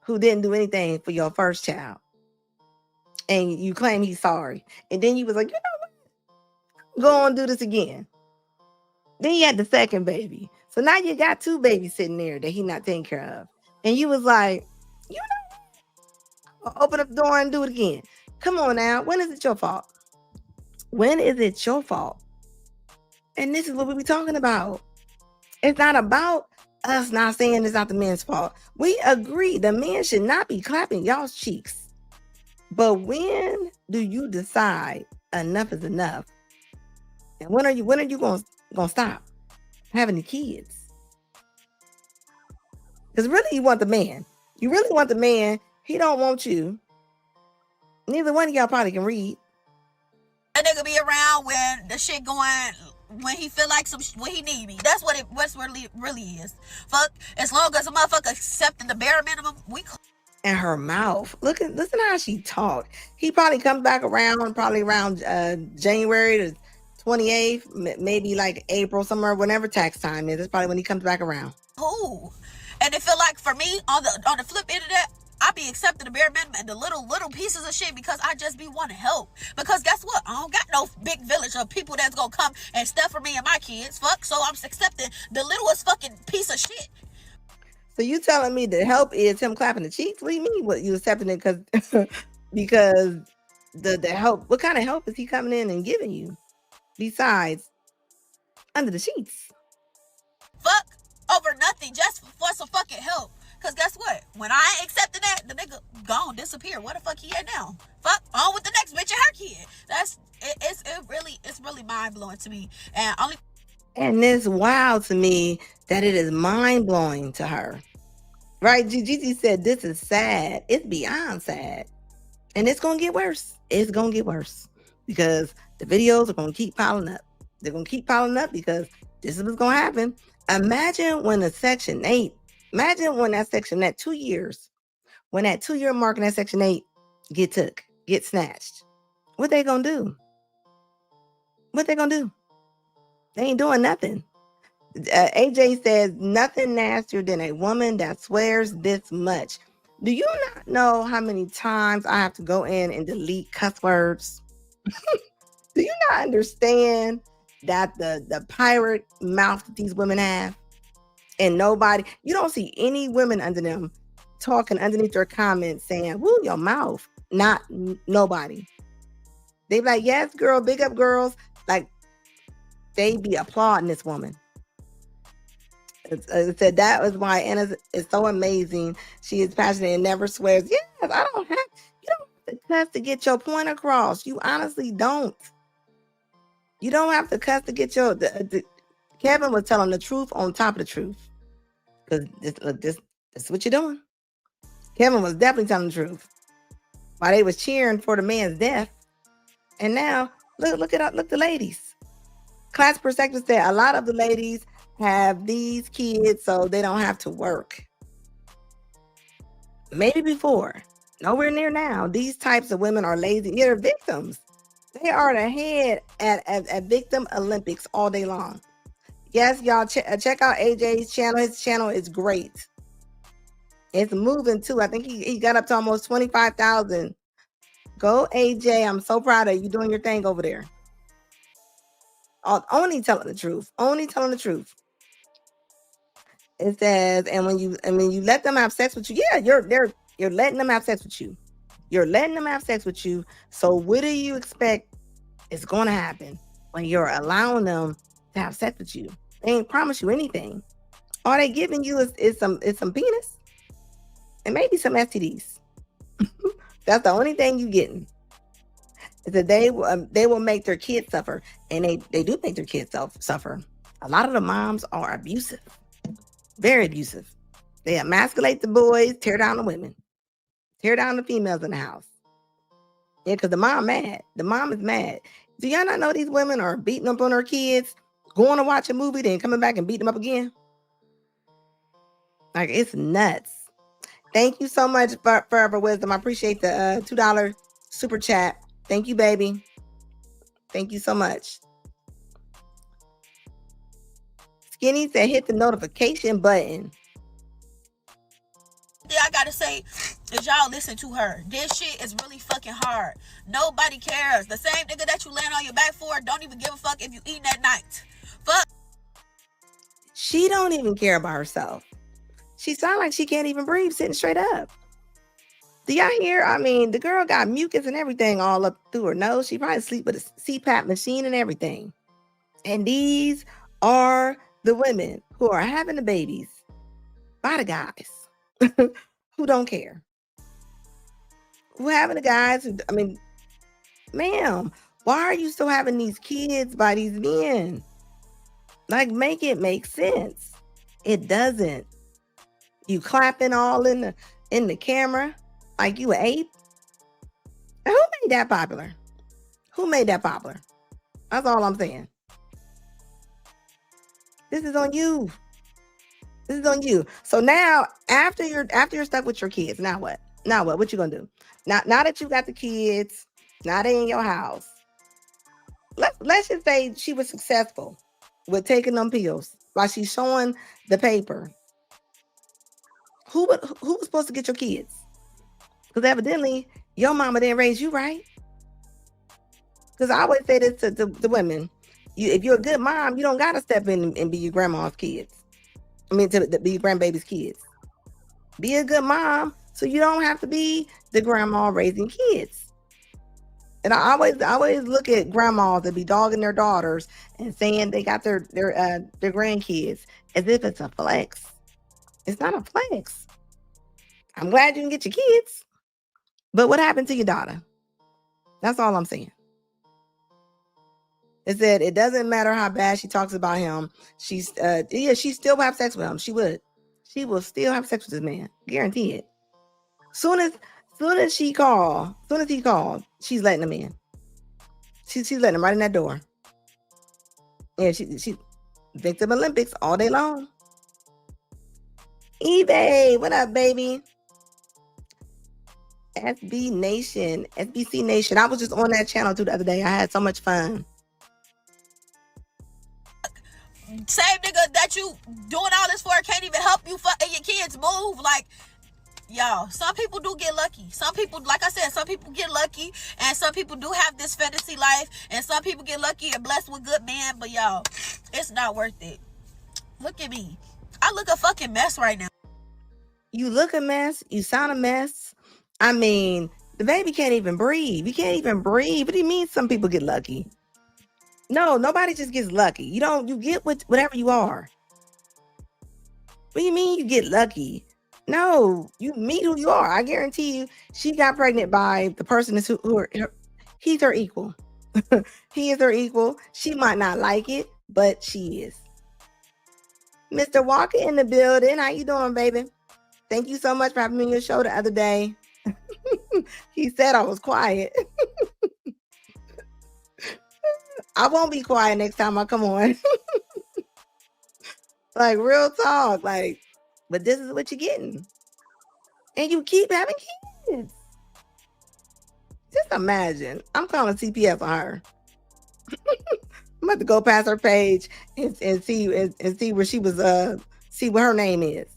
who didn't do anything for your first child, and you claim he's sorry, and then you was like, you know what? Go on, do this again. Then you had the second baby. So now you got two babies sitting there that he not taking care of. And you was like, you know, open up the door and do it again. Come on now. When is it your fault? When is it your fault? And this is what we be talking about. It's not about us not saying it's not the men's fault. We agree the men should not be clapping y'all's cheeks. But when do you decide enough is enough? And when are you gonna stop having the kids? Because really you want the man. You really want the man. He don't want you. Neither one of y'all probably can read. That nigga be around when the shit going, when he feel like when he need me. That's what it really is. Fuck, as long as a motherfucker accepting the bare minimum, And her mouth. Listen how she talked. He probably comes back around January the 28th, maybe like April, somewhere, whenever tax time is. That's probably when he comes back around. Ooh. And it feel like for me, on the flip end of that, I be accepting the bare minimum and the little pieces of shit because I just be wanting help. Because guess what? I don't got no big village of people that's gonna come and stuff for me and my kids. Fuck. So I'm accepting the littlest fucking piece of shit. So you telling me the help is him clapping the cheeks? What do you mean? What you accepting it because the help? What kind of help is he coming in and giving you besides under the sheets? Fuck over nothing just for some fucking help. Cause guess what? When I ain't accepting that, the nigga gone disappear. Where the fuck he at now? Fuck on with the next bitch and her kid. It's really mind blowing to me. And it's wild to me that it is mind blowing to her. Right? Gigi said this is sad. It's beyond sad. And it's gonna get worse. It's gonna get worse. Because the videos are gonna keep piling up. They're gonna keep piling up because this is what's gonna happen. Imagine when that Section 8, that 2 years, when that 2 year mark in that Section 8 get snatched. What they gonna do? What they gonna do? They ain't doing nothing. AJ says nothing nastier than a woman that swears this much. Do you not know how many times I have to go in and delete cuss words? Do you not understand that the pirate mouth that these women have? And you don't see any women under them talking underneath their comments saying, woo, your mouth. Nobody. They be like, yes, girl, big up girls. Like, they be applauding this woman. It said that was why Anna is so amazing. She is passionate and never swears. Yes, you don't have to cuss to get your point across. You honestly don't. You don't have to cuss to get your. Kevin was telling the truth on top of the truth. Because this is what you're doing. Kevin was definitely telling the truth. While they was cheering for the man's death. And now, look the ladies. Class perspective said a lot of the ladies have these kids so they don't have to work. Maybe before. Nowhere near now. These types of women are lazy. They're victims. They are the head at Victim Olympics all day long. Yes, y'all, check out AJ's channel. His channel is great. It's moving too. I think he got up to almost 25,000. Go, AJ. I'm so proud of you doing your thing over there. Only telling the truth. Only telling the truth. It says, and when you let them have sex with you, yeah, you're letting them have sex with you. You're letting them have sex with you. So what do you expect is going to happen when you're allowing them to have sex with you? They ain't promise you anything. All they giving you is some penis and maybe some STDs. That's the only thing you getting. Is that they will make their kids suffer, and they do make their kids suffer. A lot of the moms are abusive, very abusive. They emasculate the boys, tear down the women, tear down the females in the house. Yeah, because the mom mad. The mom is mad. Do y'all not know these women are beating up on their kids, going to watch a movie, then coming back and beat them up again? Like, it's nuts. Thank you so much, Forever Wisdom. I appreciate the $2 super chat. Thank you, baby. Thank you so much. Skinny said, hit the notification button. I gotta say is y'all listen to her. This shit is really fucking hard. Nobody cares. The same nigga that you land on your back for don't even give a fuck if you eating at night. Fuck. She don't even care about herself. She sound like she can't even breathe sitting straight up. Do y'all hear? I mean, the girl got mucus and everything all up through her nose. She probably sleep with a CPAP machine and everything. And these are the women who are having the babies by the guys who don't care. Who having the guys who, I mean, ma'am, why are you still having these kids by these men? Like, make it make sense. It doesn't. You clapping all in the camera like you an ape. Who made that popular? Who made that popular? That's all I'm saying. This is on you. This is on you. So now, after you're stuck with your kids, now what? Now what? What you gonna do? Now that you got the kids, now they in your house. Let's just say she was successful with taking them pills while she's showing the paper. Who was supposed to get your kids? Because evidently your mama didn't raise you right. Because I always say this to the women: if you're a good mom, you don't gotta step in and be your grandma's kids. I mean, to be your grandbaby's kids. Be a good mom so you don't have to be the grandma raising kids. And I always look at grandmas that be dogging their daughters and saying they got their grandkids as if it's a flex. It's not a flex. I'm glad you can get your kids, but what happened to your daughter? That's all I'm saying. It said it doesn't matter how bad she talks about him. She still have sex with him. She will still have sex with this man. Guarantee it. Soon as he called, she's letting him in. She's letting him right in that door. Yeah, she Victim Olympics all day long. eBay, what up, baby? SBC Nation. I was just on that channel too the other day. I had so much fun. Same nigga that you doing all this for can't even help you and your kids move. Like, y'all, some people do get lucky. Some people, like I said, some people get lucky, and some people do have this fantasy life, and some people get lucky and blessed with good men. But y'all, it's not worth it. Look at me. I look a fucking mess right now. You look a mess. You sound a mess. I mean, the baby can't even breathe. You can't even breathe. What do you mean some people get lucky? No, nobody just gets lucky. You get whatever you are. What do you mean you get lucky? No, you meet who you are. I guarantee you, she got pregnant by the person he's her equal. He is her equal. She might not like it, but she is. Mr. Walker in the building. How you doing, baby? Thank you so much for having me on your show the other day. He said I was quiet. I won't be quiet next time I come on. Like, real talk. Like, but this is what you're getting. And you keep having kids. Just imagine. I'm calling CPS on her. I'm about to go past her page and see where she was see what her name is.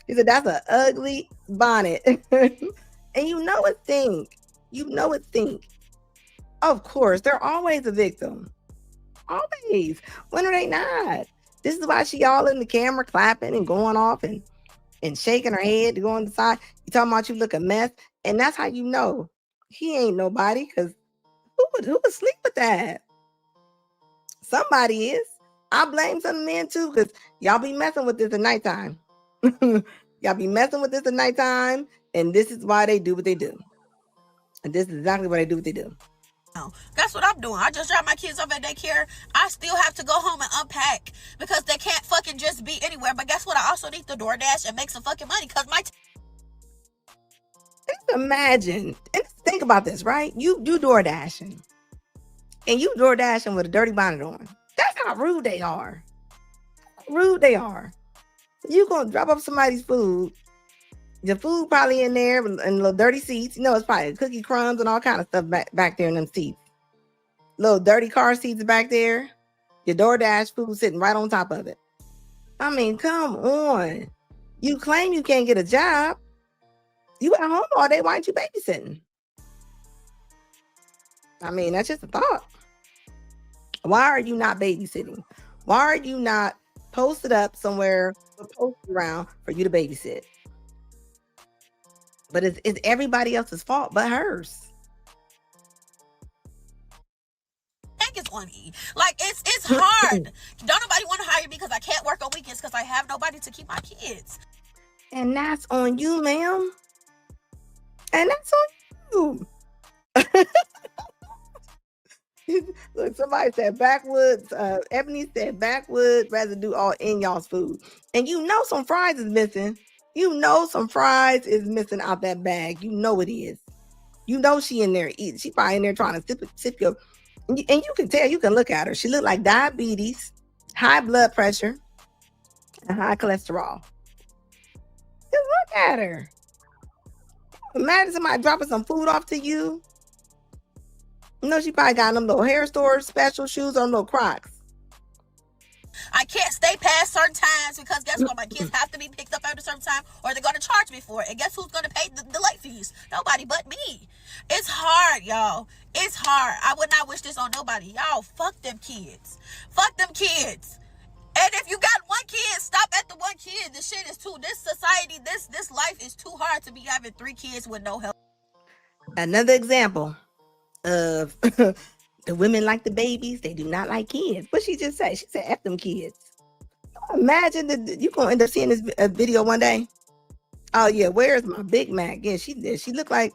He said that's an ugly bonnet. And you know it stink. You know it stink. Of course, they're always a victim. Always. When are they not? This is why she all in the camera clapping and going off and shaking her head to go on the side. You talking about you look a mess. And that's how you know he ain't nobody, because who would sleep with that? Somebody is. I blame some men too, because y'all be messing with this at nighttime. Y'all be messing with this at nighttime, and this is why they do what they do. And this is exactly why they do what they do. That's what I'm doing. I just drop my kids off at daycare. I still have to go home and unpack because they can't fucking just be anywhere. But guess what? I also need to DoorDash and make some fucking money because my... Just imagine, and think about this, right? You DoorDashing, and you DoorDashing with a dirty bonnet on. That's how rude they are. Rude they are. You gonna drop off somebody's food. The food probably in there and little dirty seats. You know, it's probably cookie crumbs and all kind of stuff back there in them seats. Little dirty car seats back there. Your DoorDash food sitting right on top of it. I mean, come on. You claim you can't get a job. You at home all day. Why aren't you babysitting? I mean, that's just a thought. Why are you not babysitting? Why are you not posted up somewhere, posted around for you to babysit? But it's everybody else's fault but hers. I think it's on me. Like, it's hard. Don't nobody want to hire me because I can't work on weekends because I have nobody to keep my kids. And that's on you, ma'am. And that's on you. Look, somebody said backwoods. Ebony said backwoods residue all in y'all's food. And you know some fries is missing. You know some fries is missing out that bag. You know it is. You know she in there eating. She probably in there trying to sip your... And you can tell, you can look at her. She look like diabetes, high blood pressure, and high cholesterol. Just look at her. Imagine somebody dropping some food off to you. You know, she probably got them little hair store special shoes on little Crocs. I can't stay past certain times because guess what? My kids have to be picked up at a certain time or they're going to charge me for it. And guess who's going to pay the late fees? Nobody but me. It's hard, y'all. It's hard. I would not wish this on nobody. Y'all, fuck them kids. Fuck them kids. And if you got one kid, stop at the one kid. This shit is too... This society, this life is too hard to be having 3 kids with no help. Another example of... The women like the babies. They do not like kids. What she just said? She said, F them kids. Imagine that you're going to end up seeing this video one day. Oh, yeah. Where's my Big Mac? Yeah, she did. She looked like...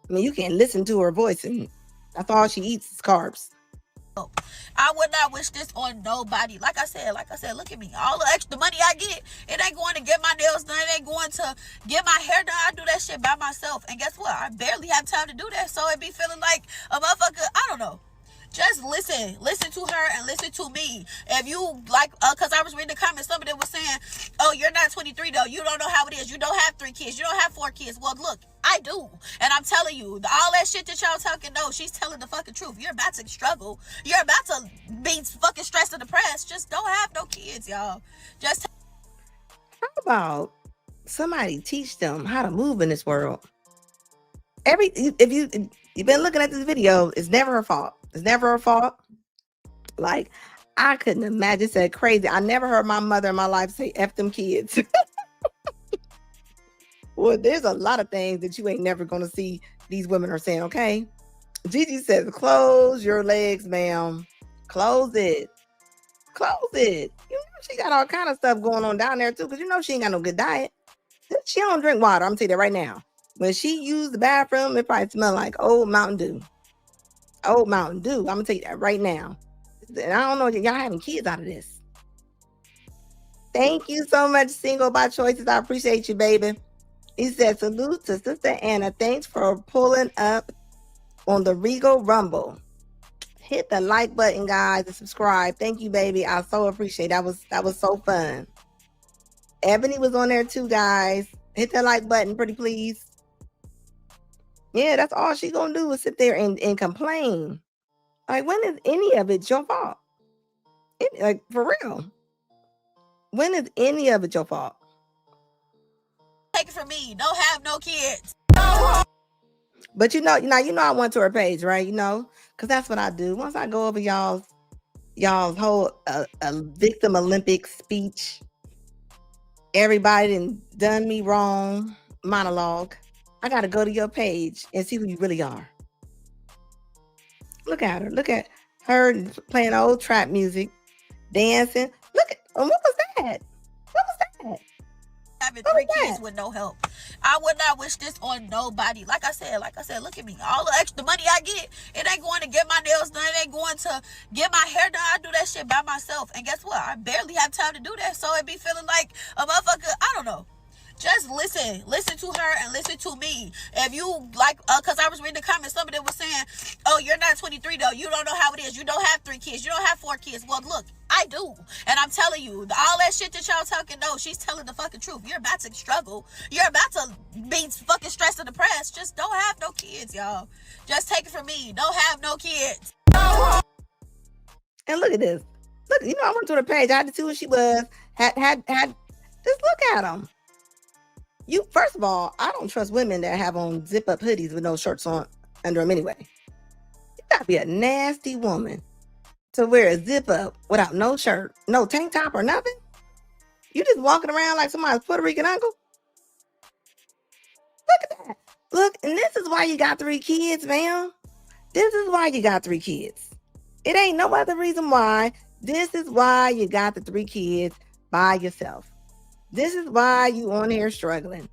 I mean, you can't listen to her voice. And that's all she eats is carbs. I would not wish this on nobody. Like I said, look at me. All the extra money I get, it ain't going to get my nails done. It ain't going to get my hair done. I do that shit by myself. And guess what? I barely have time to do that. So it be feeling like a motherfucker. I don't know. Just listen to her and listen to me. If you like, because I was reading the comments, somebody was saying, oh, you're not 23 though. You don't know how it is. You don't have 3 kids. You don't have 4 kids. Well, look, I do. And I'm telling you, all that shit that y'all talking, no, she's telling the fucking truth. You're about to struggle. You're about to be fucking stressed and depressed. Just don't have no kids, y'all. Just how about somebody teach them how to move in this world? If you've been looking at this video, it's never her fault. It's never her fault. Like, I couldn't imagine. It's that crazy. I never heard my mother in my life say F them kids. Well, there's a lot of things that you ain't never going to see these women are saying, okay? Gigi says, close your legs, ma'am. Close it. Close it. You know, she got all kind of stuff going on down there, too, because you know she ain't got no good diet. She don't drink water. I'm going to tell you that right now. When she used the bathroom, it probably smelled like old Mountain Dew. Old Mountain Dew. I'm going to tell you that right now. And I don't know, y'all having kids out of this. Thank you so much, Single by Choices. I appreciate you, baby. He said, salute to Sister Anna. Thanks for pulling up on the Regal Rumble. Hit the like button, guys, and subscribe. Thank you, baby. I so appreciate it. That was so fun. Ebony was on there too, guys. Hit that like button, pretty please. Yeah, that's all she gonna do is sit there and complain. Like, when is any of it your fault? Like, for real. When is any of it your fault? Take it from me. Don't have no kids. But you know I went to her page, right? You know, because that's what I do. Once I go over y'all's whole victim Olympics speech, everybody done me wrong monologue, I got to go to your page and see who you really are. Look at her. Look at her playing old trap music, dancing. Look at, what was that? What was that? Having 3 kids with no help. I would not wish this on nobody. Like I said, look at me. All the extra money I get, it ain't going to get my nails done. It ain't going to get my hair done. I do that shit by myself. And guess what? I barely have time to do that. So it be feeling like a motherfucker. I don't know. Just listen to her and listen to me. If you like, because I was reading the comments, some of them was saying, oh, you're not 23 though, you don't know how it is, you don't have 3 kids, you don't have 4 kids. Well, look, I do, and I'm telling you, all that shit that y'all talking, no, she's telling the fucking truth. You're about to struggle, you're about to be fucking stressed and depressed. Just don't have no kids, y'all. Just take it from me, don't have no kids. And look at this. Look, you know, I went to the page, I had to see who she was, had just look at them. You, first of all, I don't trust women that have on zip-up hoodies with no shirts on under them anyway. You gotta be a nasty woman to wear a zip-up without no shirt, no tank top or nothing. You just walking around like somebody's Puerto Rican uncle. Look at that. Look, and this is why you got 3 kids, man. This is why you got 3 kids. It ain't no other reason why. This is why you got the 3 kids by yourself. This is why you on here struggling.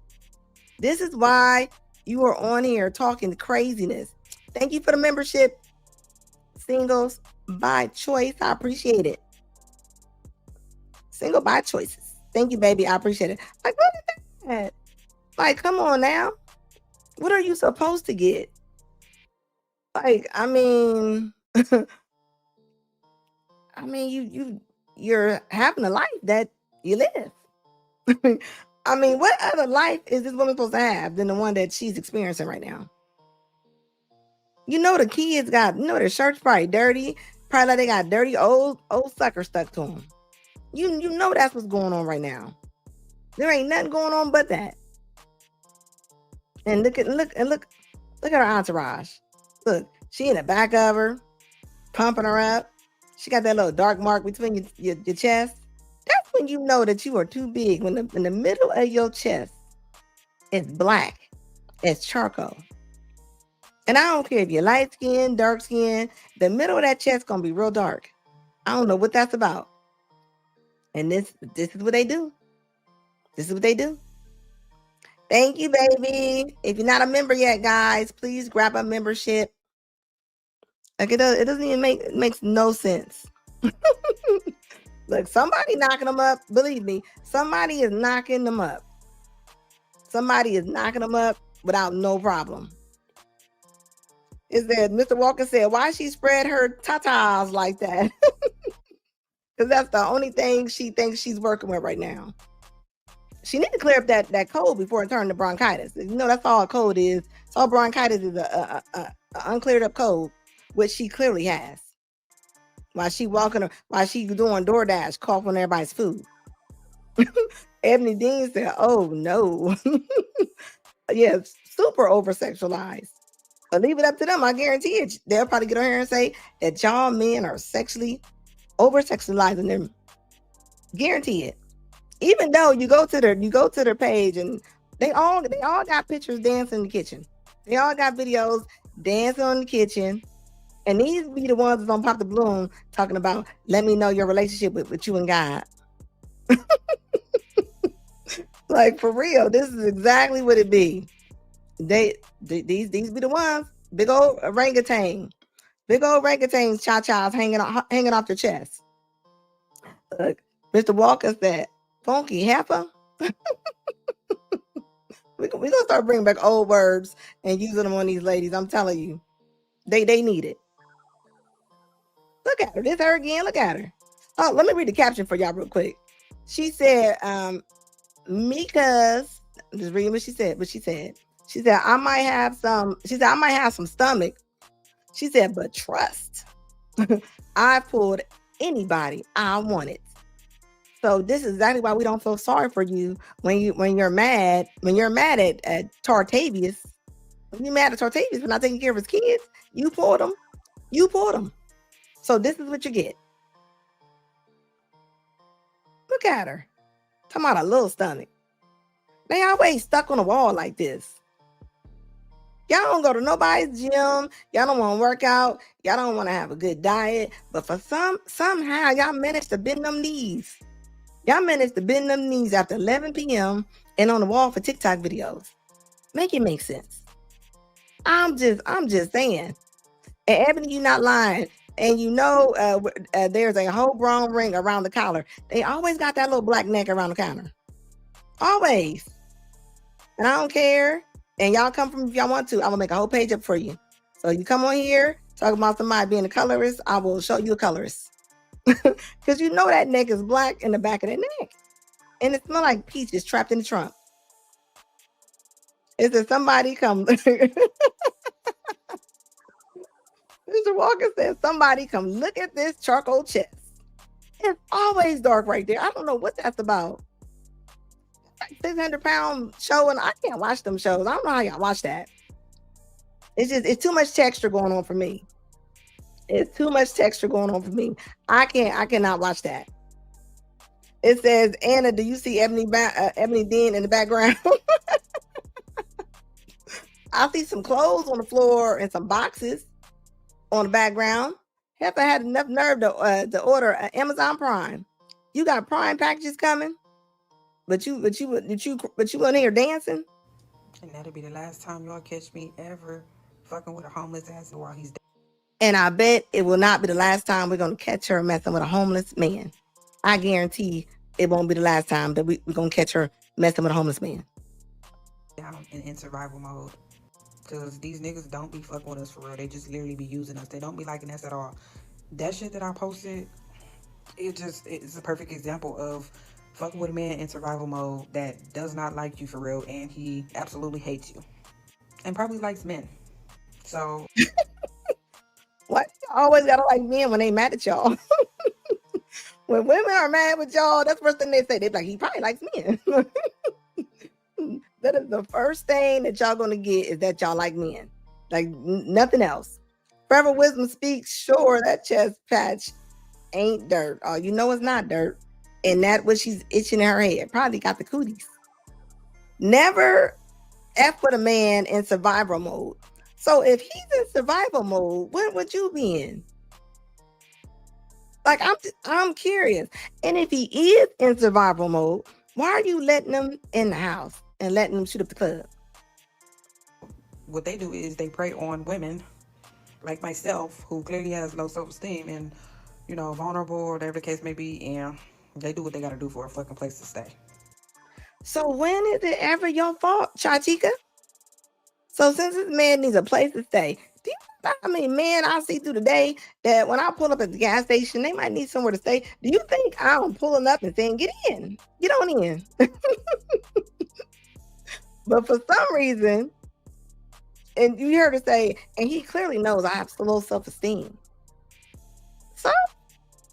This is why you are on here talking craziness. Thank you for the membership, Singles by Choice. I appreciate it. Single by Choices. Thank you, baby. I appreciate it. Like, look at that. Like, come on now. What are you supposed to get? Like, I mean, you're having a life that you live. I mean, what other life is this woman supposed to have than the one that she's experiencing right now? You know, the kids got, you know, their shirts probably dirty. Probably like they got dirty old suckers stuck to them. You know that's what's going on right now. There ain't nothing going on but that. And look at her entourage. Look, she in the back of her, pumping her up. She got that little dark mark between your chest. That's when you know that you are too big. When in the middle of your chest is black, it's charcoal. And I don't care if you're light skin, dark skin, the middle of that chest gonna be real dark. I don't know what that's about. And this is what they do. This is what they do. Thank you, baby. If you're not a member yet, guys, please grab a membership. Like it doesn't even makes no sense. Look, somebody knocking them up. Believe me, somebody is knocking them up. Somebody is knocking them up without no problem. Is that Mr. Walker said, why she spread her tatas like that? Because that's the only thing she thinks she's working with right now. She need to clear up that cold before it turns to bronchitis. You know, that's all a cold is. So all bronchitis is a uncleared up cold, which she clearly has. While she doing DoorDash, coughing on everybody's food. Ebony Dean said, oh no. Yeah, super over-sexualized. But leave it up to them. I guarantee it. They'll probably get on here and say that y'all men are sexually over-sexualizing them. Guarantee it. Even though you go to their page and they all got pictures dancing in the kitchen. They all got videos dancing in the kitchen. And these be the ones that's on Pop the Bloom talking about, let me know your relationship with you and God. Like, for real, this is exactly what it be. These be the ones, big old orangutans, cha-chas hanging off their chest. Look, Mr. Walker said, funky heifer. We gonna start bringing back old words and using them on these ladies. I'm telling you, they need it. Look at her. This her again. Look at her. Oh, let me read the caption for y'all real quick. She said, Mika's, I'm just reading what she said. She said, I might have some stomach. She said, but trust. I pulled anybody I wanted. So this is exactly why we don't feel sorry for you when you're mad at Tartavius. When you're mad at Tartavius for not taking care of his kids, you pulled them. So this is what you get. Look at her. Talking about a little stomach. They always stuck on the wall like this. Y'all don't go to nobody's gym. Y'all don't want to work out. Y'all don't want to have a good diet. But for somehow y'all managed to bend them knees. Y'all managed to bend them knees after 11 p.m. and on the wall for TikTok videos. Make it make sense. I'm just saying. And Ebony, you not lying. And you know there's a whole brown ring around the collar. They always got that little black neck around the counter. Always. And I don't care. And y'all come from if y'all want to. I'm gonna make a whole page up for you. So you come on here, talk about somebody being a colorist, I will show you a colorist. Because you know that neck is black in the back of the neck. And it smells like peaches trapped in the trunk. Is there somebody come? Mr. Walker says, somebody come look at this charcoal chest. It's always dark right there. I don't know what that's about. 600-pound show, and I can't watch them shows. I don't know how y'all watch that. It's too much texture going on for me. It's too much texture going on for me. I cannot watch that. It says, Anna, do you see Ebony Dean in the background? I see some clothes on the floor and some boxes on the background. Heifer had enough nerve to order Amazon Prime. You got Prime packages coming, but you wasn't here dancing. And that'll be the last time y'all catch me ever fucking with a homeless ass while he's dead. And I bet it will not be the last time we're gonna catch her messing with a homeless man. I guarantee it won't be the last time that we're gonna catch her messing with a homeless man. Down and in survival mode. Because these niggas don't be fucking with us for real. They just literally be using us. They don't be liking us at all. That shit that I posted, it's a perfect example of fucking with a man in survival mode that does not like you for real, and he absolutely hates you. And probably likes men. So What? Y'all always gotta like men when they mad at y'all. When women are mad with y'all, that's the first thing they say. They be like, he probably likes men. That is the first thing that y'all gonna get, is that y'all like men. Like nothing else. Forever Wisdom speaks, sure, that chest patch ain't dirt. Oh, you know it's not dirt. And that what she's itching in her head. Probably got the cooties. Never F with a man in survival mode. So if he's in survival mode, what would you be in? Like, I'm curious. And if he is in survival mode, why are you letting him in the house and letting him shoot up the club? what they do is they prey on women like myself, who clearly has low self-esteem and, you know, vulnerable or whatever the case may be, and they do what they gotta do for a fucking place to stay. So when is it ever your fault, Chatika? So since this man needs a place to stay, do you know how many men I see through the day that when I pull up at the gas station, they might need somewhere to stay? Do you think I'm pulling up and saying, get in, get on in? But for some reason, and you heard her say, and he clearly knows I have low self-esteem. So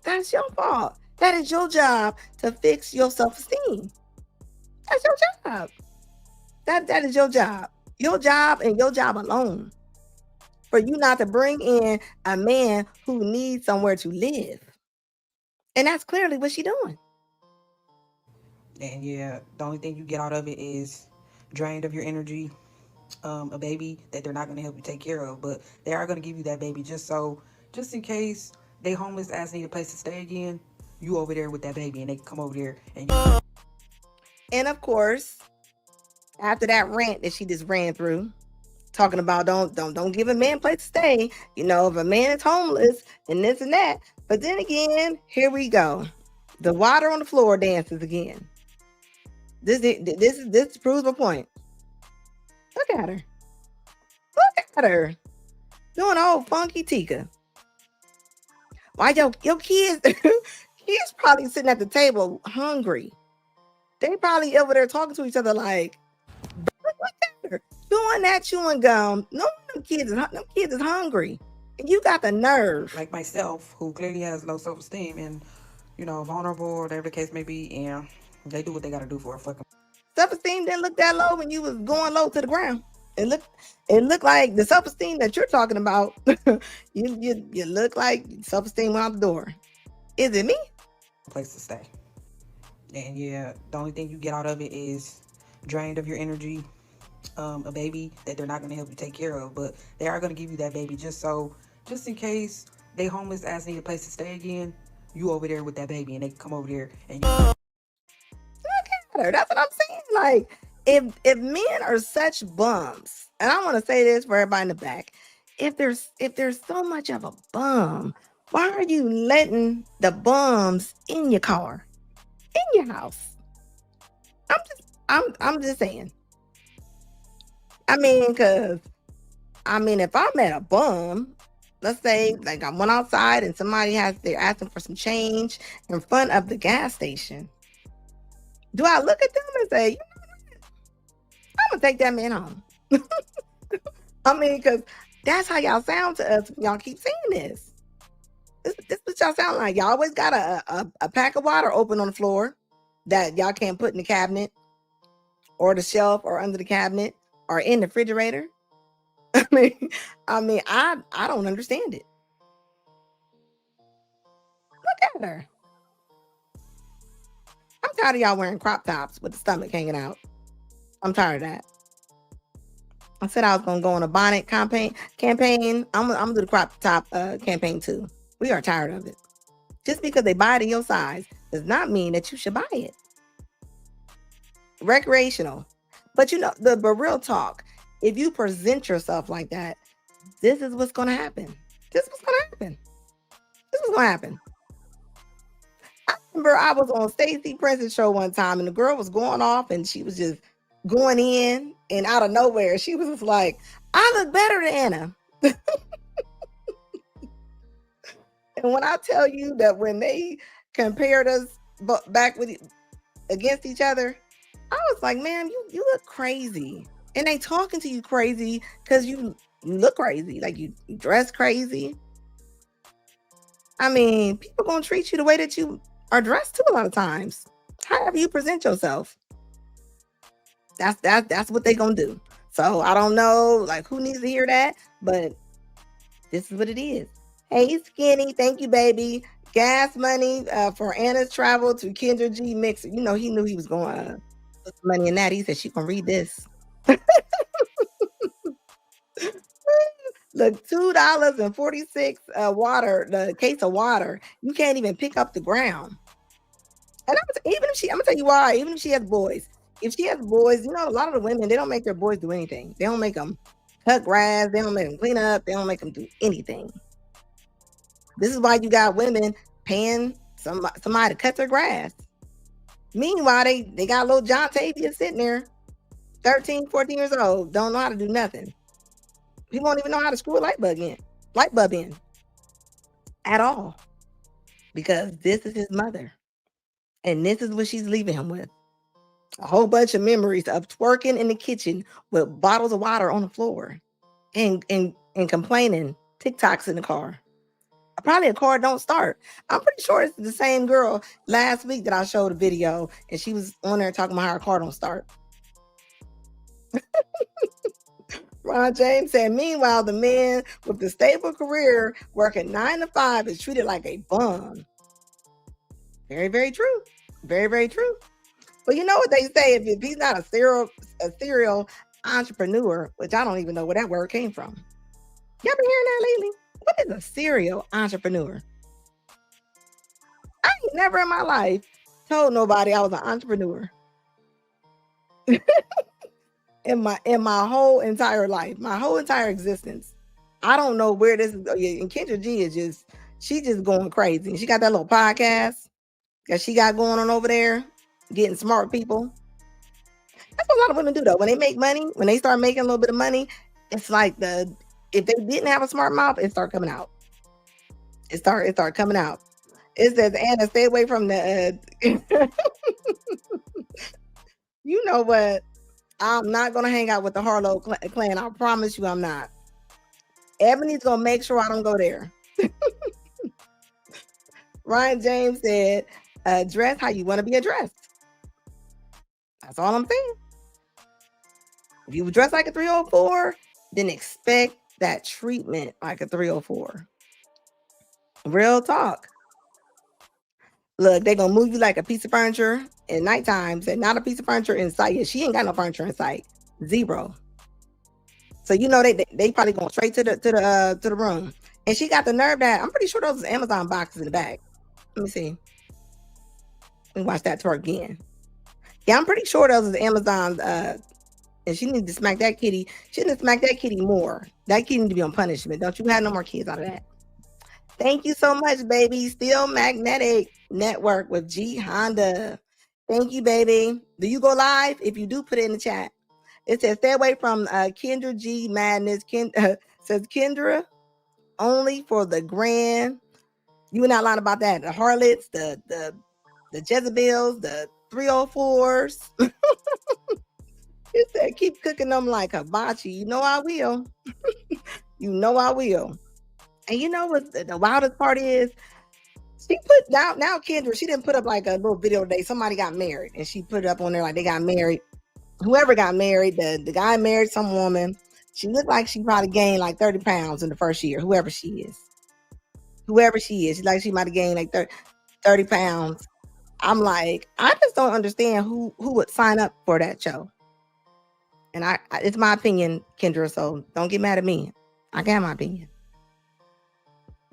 that's your fault. That is your job to fix your self-esteem. That's your job. That is your job. Your job and your job alone. For you not to bring in a man who needs somewhere to live. And that's clearly what she's doing. And yeah, the only thing you get out of it is drained of your energy, a baby that they're not going to help you take care of, but they are going to give you that baby just in case they homeless ass need a place to stay again, you over there with that baby and they can come over there and you. And of course, after that rant that she just ran through, talking about don't give a man a place to stay, you know, if a man is homeless and this and that. But then again, here we go. The water on the floor dances again. This proves my point. Look at her. Look at her. Doing old funky Tika. Why your kids kids probably sitting at the table hungry. They probably over there talking to each other like, look at her. Doing that chewing gum. No, them kids is hungry. And you got the nerve. Like myself, who clearly has low self-esteem and, vulnerable or whatever the case may be, and they do what they gotta do for a fucking Self-esteem didn't look that low when you was going low to the ground. It looked like the self-esteem that you're talking about. you look like self-esteem went out the door. Is it me? place to stay. And yeah, the only thing you get out of it is drained of your energy, a baby that they're not gonna help you take care of, but they are gonna give you that baby just in case they homeless ass need a place to stay again. You over there with that baby, and they come over there and you. Look at her. That's what I'm saying. Like, if men are such bums, and I want to say this for everybody in the back, if there's so much of a bum, why are you letting the bums in your car, in your house? I'm just saying. I mean, because if I met a bum, let's say like I went outside and they're asking for some change in front of the gas station. Do I look at them and say, you know what? I'm gonna take that man home? Because that's how y'all sound to us when y'all keep saying this. This what y'all sound like. Y'all always got a pack of water open on the floor that y'all can't put in the cabinet or the shelf or under the cabinet or in the refrigerator. I don't understand it. Look at her. I'm tired of y'all wearing crop tops with the stomach hanging out. I'm tired of that. I said I was gonna go on a bonnet campaign. I'm gonna do the crop top campaign too. We are tired of it. Just because they buy it in your size does not mean that you should buy it. Recreational. But but real talk, if you present yourself like that, this is what's gonna happen. This is what's gonna happen. This is gonna happen. I remember I was on Stacey Prince's show one time and the girl was going off and she was just going in, and out of nowhere she was just like, I look better than Anna. And when I tell you that when they compared us back against each other, I was like, man, you look crazy. And they talking to you crazy because you look crazy. Like you dress crazy. People gonna treat you the way that you are dressed too a lot of times. However you present yourself. That's what they gonna do. So I don't know like who needs to hear that, but this is what it is. Hey Skinny, thank you, baby. Gas money for Anna's travel to Kendra G Mixer. He knew he was going to put some money in that. He said she gonna read this. Look, $2.46 water, the case of water. You can't even pick up the ground. And I'm gonna tell you why. Even if she has boys, if she has boys, a lot of the women, they don't make their boys do anything. They don't make them cut grass. They don't make them clean up. They don't make them do anything. This is why you got women paying somebody to cut their grass. Meanwhile, they got little John Tavia sitting there, 13, 14 years old, don't know how to do nothing. He won't even know how to screw a light bulb in at all. Because this is his mother. And this is what she's leaving him with. A whole bunch of memories of twerking in the kitchen with bottles of water on the floor and complaining, TikToks in the car. Probably a car don't start. I'm pretty sure it's the same girl last week that I showed a video and she was on there talking about how her car don't start. Ron James said, meanwhile, the man with the stable career working 9 to 5 is treated like a bum. Very, very true. Very, very true. But you know what they say, if he's not a serial entrepreneur, which I don't even know where that word came from. Y'all been hearing that lately? What is a serial entrepreneur? I ain't never in my life told nobody I was an entrepreneur. in my whole entire life, my whole entire existence. I don't know where this is. And Kendra G is she's just going crazy. She got that little podcast that she got going on over there, getting smart people. That's what a lot of women do though. When they make money, when they start making a little bit of money, it's like if they didn't have a smart mouth, it start coming out. It start coming out. It says, Anna, stay away from the. You know what? I'm not gonna hang out with the Harlow clan. I promise you, I'm not. Ebony's gonna make sure I don't go there. Ryan James said, "Dress how you want to be addressed." That's all I'm saying. If you dress like a 304, then expect that treatment like a 304. Real talk. Look, they're gonna move you like a piece of furniture at nighttime. Said not a piece of furniture in sight. Yeah, she ain't got no furniture in sight. Zero. So you know they probably going straight to the room. And she got the nerve that I'm pretty sure those is Amazon boxes in the back. Let me see. Let me watch that twerk again. Yeah, I'm pretty sure those is Amazon. And she needs to smack that kitty. She needs to smack that kitty more. That kitty need to be on punishment. Don't you have no more kids out of that? Thank you so much, baby. Still Magnetic Network with G Honda. Thank you, baby. Do you go live? If you do, put it in the chat. It says, stay away from Kendra G Madness. Says Kendra, only for the grand. You were not lying about that. The harlots, the Jezebels, the 304s. It said, keep cooking them like hibachi. You know I will. You know I will. And you know what the wildest part is? She put now Kendra, she didn't put up like a little video today. Somebody got married and she put it up on there like they got married. Whoever got married, the guy married some woman. She looked like she probably gained like 30 pounds in the first year, whoever she is. She like she might have gained like 30 pounds. I'm like, I just don't understand who would sign up for that show. And I it's my opinion, Kendra, so don't get mad at me. I got my opinion.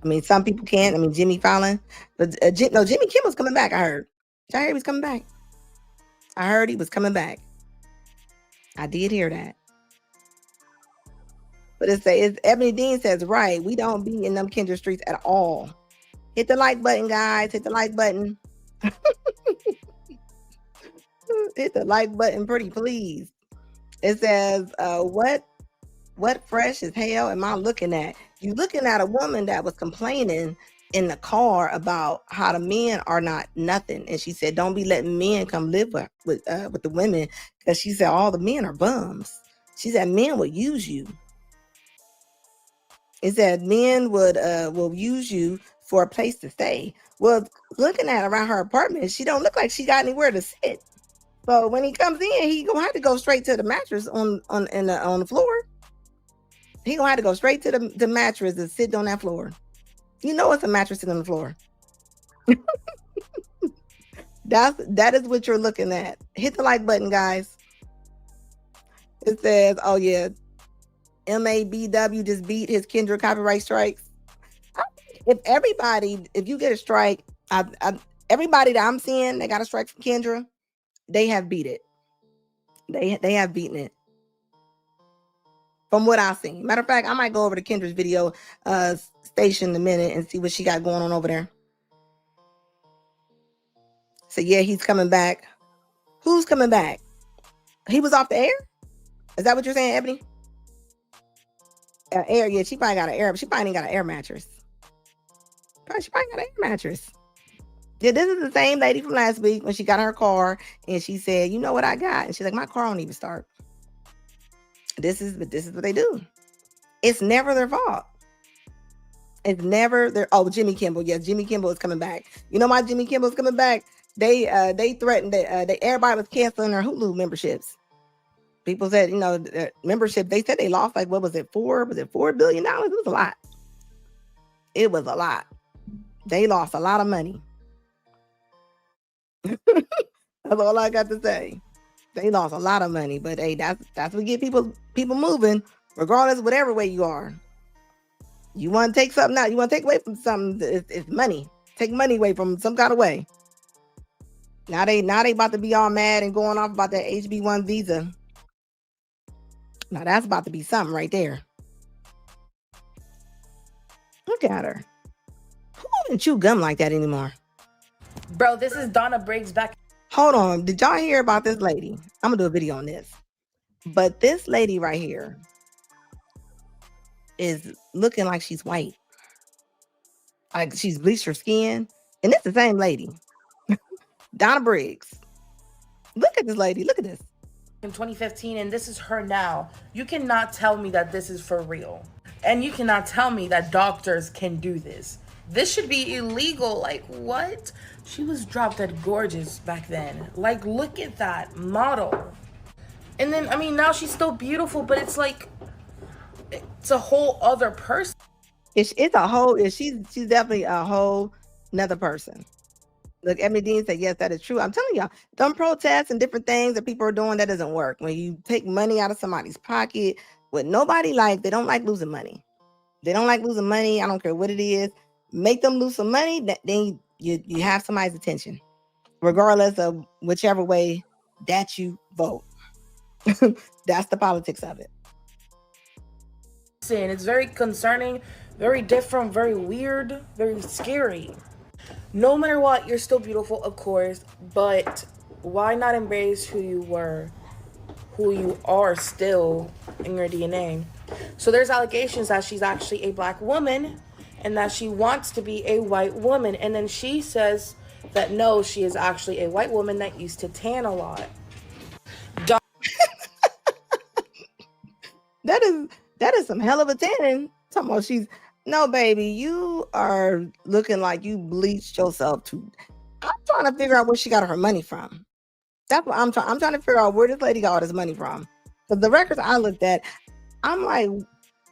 I mean, some people can't. I mean, Jimmy Fallon, but Jimmy Kimmel's coming back. I heard. Did I hear he was coming back? I heard he was coming back. I did hear that. But it's Ebony Dean says, right, we don't be in them Kendra streets at all. Hit the like button, guys. Hit the like button. Hit the like button, pretty please. It says, what fresh as hell am I looking at? You looking at a woman that was complaining in the car about how the men are not nothing. And she said, don't be letting men come live with the women, because she said all the men are bums. She said men would use you. It said men will use you for a place to stay. Well, looking at around her apartment, she don't look like she got anywhere to sit. So when he comes in, he gonna have to go straight to the mattress on the floor. He gonna have to go straight to the mattress and sit on that floor. You know it's a mattress sitting on the floor. That is what you're looking at. Hit the like button, guys. It says, oh yeah, MABW just beat his Kendra copyright strikes. If you get a strike, everybody that I'm seeing, they got a strike from Kendra, they have beat it. They have beaten it. From what I've seen. Matter of fact, I might go over to Kendra's video station in a minute and see what she got going on over there. So yeah, he's coming back. Who's coming back? He was off the air? Is that what you're saying, Ebony? Air, yeah, she probably got an air. She probably ain't got an air mattress. She probably got an air mattress. Yeah, this is the same lady from last week when she got her car and she said, you know what I got? And she's like, my car don't even start. This is what they do. It's never their fault. It's never their. Oh, Jimmy Kimmel. Yeah, Jimmy Kimmel is coming back. You know why Jimmy Kimmel is coming back? They threatened that everybody was canceling their Hulu memberships. People said, you know, membership. They said they lost like what was it? $4 billion? It was a lot. It was a lot. They lost a lot of money. That's all I got to say. They lost a lot of money, but hey, that's what get people moving, regardless of whatever way you are. You want to take something out, you want to take away from something, it's money. Take money away from some kind of way. Now they about to be all mad and going off about that HB1 visa. Now that's about to be something right there. Look at her. Who wouldn't chew gum like that anymore? Bro, this is Donna Briggs back. Hold on. Did y'all hear about this lady? I'm gonna do a video on this. But this lady right here is looking like she's white. Like she's bleached her skin. And it's the same lady. Donna Briggs. Look at this lady. Look at this. In 2015, and this is her now. You cannot tell me that this is for real. And you cannot tell me that doctors can do this. This should be illegal. Like, what? She was dropped dead gorgeous back then. Like, look at that model. And then, I mean, now she's still beautiful, but it's like, it's a whole other person. It's a whole, she's definitely a whole another person. Look, Emily Dean said, yes, that is true. I'm telling y'all, them protests and different things that people are doing, that doesn't work. When you take money out of somebody's pocket, what nobody like, they don't like losing money. They don't like losing money. I don't care what it is. Make them lose some money, then you have somebody's attention, regardless of whichever way that you vote. That's the politics of it. It's very concerning, very different, very weird, very scary. No matter what, you're still beautiful, of course, but why not embrace who you were, who you are still in your DNA? So there's allegations that she's actually a black woman and that she wants to be a white woman. And then she says that no, she is actually a white woman that used to tan a lot. That is some hell of a tanning. Talking about no, baby, you are looking like you bleached yourself too. I'm trying to figure out where she got her money from. That's what I'm trying. I'm trying to figure out where this lady got all this money from. Because the records I looked at, I'm like,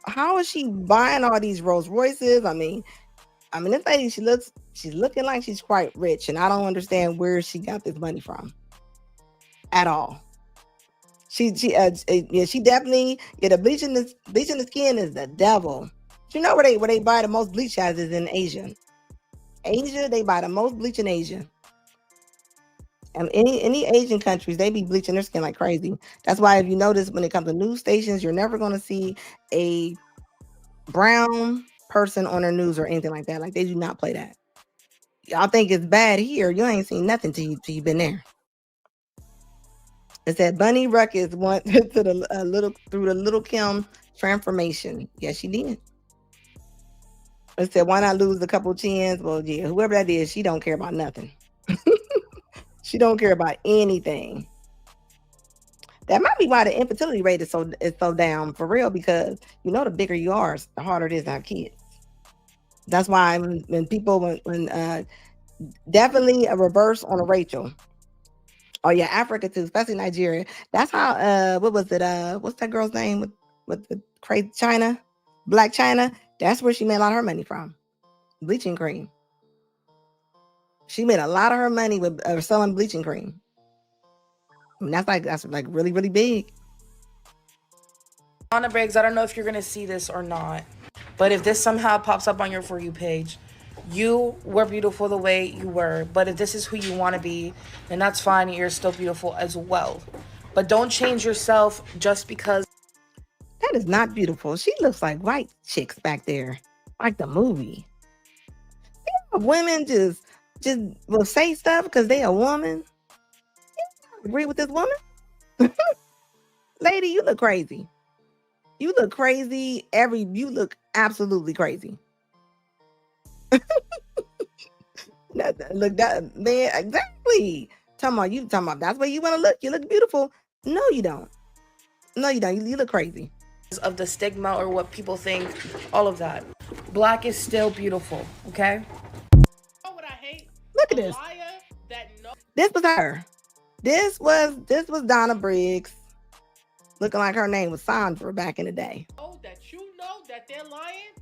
how is she buying all these Rolls Royces? I mean, this lady, she's looking like she's quite rich, and I don't understand where she got this money from at all. She definitely, the bleaching the skin is the devil. You know where they buy the most bleach as is in Asia. Asia, they buy the most bleach in Asia. And any Asian countries, they be bleaching their skin like crazy. That's why if you notice when it comes to news stations, you're never going to see a brown person on their news or anything like that. Like, they do not play that. Y'all think it's bad here. You ain't seen nothing till you've been there. It said Bunny Ruckus went to through the Little Kim transformation. Yes, she did. It said, why not lose a couple chins? Well, yeah, whoever that is, she don't care about nothing. She don't care about anything. That might be why the infertility rate is so down for real, because the bigger you are, the harder it is to have kids. That's why when definitely a reverse on a Rachel. Oh yeah, Africa too, especially Nigeria. That's how what was it? What's that girl's name with the crazy China? Black China. That's where she made a lot of her money from. Bleaching cream. She made a lot of her money with selling bleaching cream. I mean, that's like really, really big. Donna Briggs, I don't know if you're gonna see this or not, but if this somehow pops up on your For You page, you were beautiful the way you were. But if this is who you want to be, then that's fine. You're still beautiful as well. But don't change yourself just because. That is not beautiful. She looks like white chicks back there, like the movie. Women just will say stuff because they a woman. You don't agree with this woman? Lady, you look crazy. You look crazy. You look absolutely crazy. Look, that man, exactly. Talking about that's where you want to look. You look beautiful. No, you don't. No, you don't. You look crazy. Of the stigma or what people think, all of that. Black is still beautiful, okay? What I hate? Look at this. This was her. This was Donna Briggs. Looking like her name was Sandra back in the day. Oh, that you know that they're lying,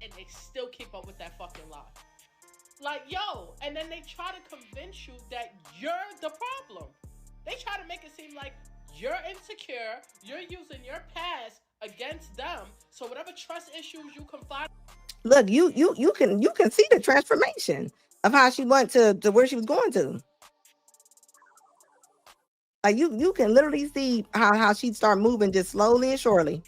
and they still keep up with that fucking lie. Like, yo, and then they try to convince you that you're the problem. They try to make it seem like you're insecure, you're using your past against them, so whatever trust issues you confide. Look, you can see the transformation of how she went to where she was going to. Like you can literally see how she'd start moving just slowly and surely.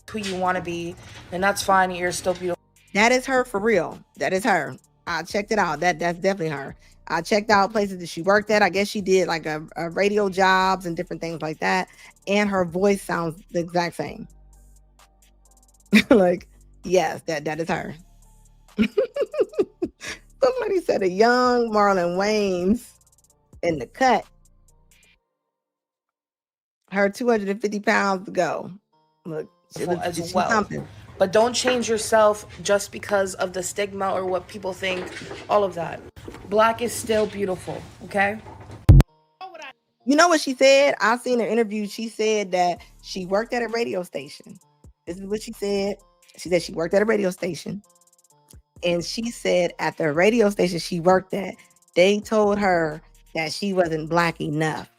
Who you want to be, and that's fine. You're still beautiful. That is her for real. That is her. I checked it out. That's definitely her. I checked out places that she worked at. I guess she did like a radio jobs and different things like that. And her voice sounds the exact same. Like, yes, that is her. Somebody said a young Marlon Wayans in the cut. Her 250 pounds to go. Look, as well. But don't change yourself just because of the stigma or what people think. All of that. Black is still beautiful, okay? You know what she said? I seen her interview. She said that she worked at a radio station. This is what she said. She said she worked at a radio station. And she said at the radio station she worked at, they told her that she wasn't black enough.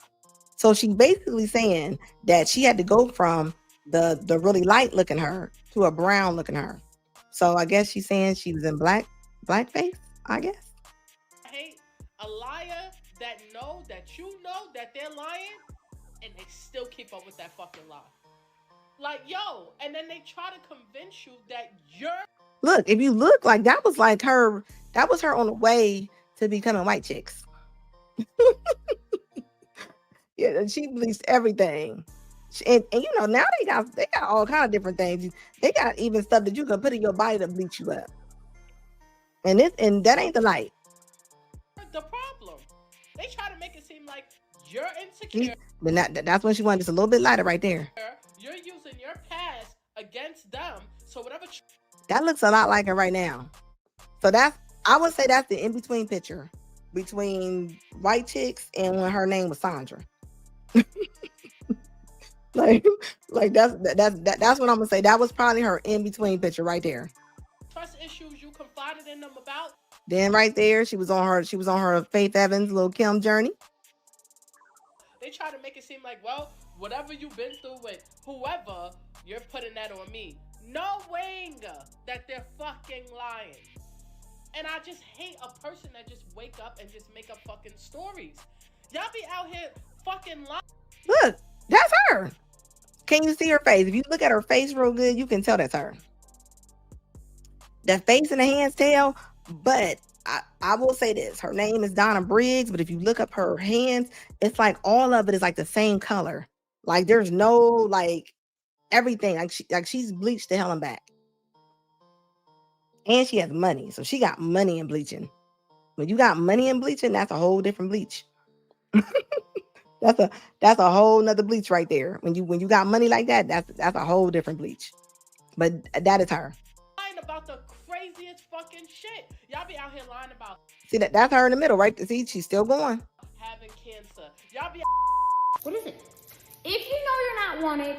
So she's basically saying that she had to go from the really light looking her to a brown looking her. So I guess she's saying she was in blackface, I guess. I hate a liar that know that you know that they're lying and they still keep up with that fucking lie. Like, yo, and then they try to convince you that you're... Look, if you look, like that was her on the way to becoming white chicks. Yeah, she bleached everything. And you know, now they got all kind of different things. They got even stuff that you can put in your body to bleach you up. And that ain't the light. The problem. They try to make it seem like you're insecure. But that's when she wanted just a little bit lighter right there. You're using your past against them. So whatever. That looks a lot like her right now. So I would say that's the in-between picture between white chicks and when her name was Sandra. like that's what I'm gonna say. That was probably her in-between picture right there. Trust issues you confided in them about. Then right there, she was on her Faith Evans Lil' Kim journey. They try to make it seem like, well, whatever you've been through with whoever, you're putting that on me. Knowing that they're fucking lying. And I just hate a person that just wake up and just make up fucking stories. Y'all be out here fucking lying. Look, that's her. Can you see her face? If you look at her face real good, you can tell that's her. The face and the hands tell, but I will say this. Her name is Donna Briggs, but if you look up her hands, it's like all of it is like the same color. Like there's no like everything. Like she's bleached the hell and back. And she has money. So she got money in bleaching. When you got money in bleaching, that's a whole different bleach. That's a whole nother bleach right there. When you got money like that, that's a whole different bleach. But that is her. Lying about the craziest fucking shit. Y'all be out here lying about. See that's her in the middle, right? See, she's still going. Having cancer. Y'all be. What is it? If you know you're not wanted,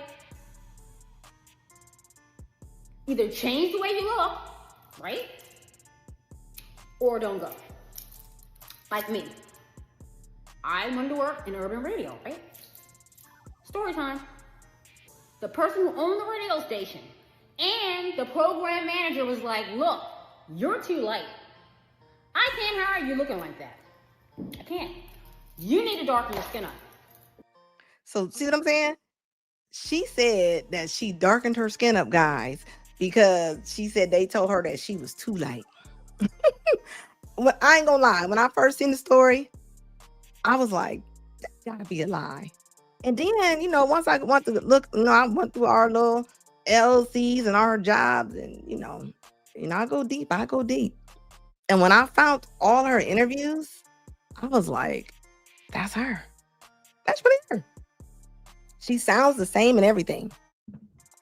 either change the way you look, right? Or don't go. Like me. I wanted to work in urban radio, right? Story time. The person who owned the radio station and the program manager was like, look, you're too light. I can't hire you looking like that. I can't. You need to darken your skin up. So see what I'm saying? She said that she darkened her skin up, guys, because she said they told her that she was too light. Well, I ain't gonna lie. When I first seen the story, I was like, that gotta be a lie. And then, you know, once I went to look, you know, I went through our little LCs and our jobs, and you know, I go deep. And when I found all her interviews, I was like, that's her. That's really her. She sounds the same and everything.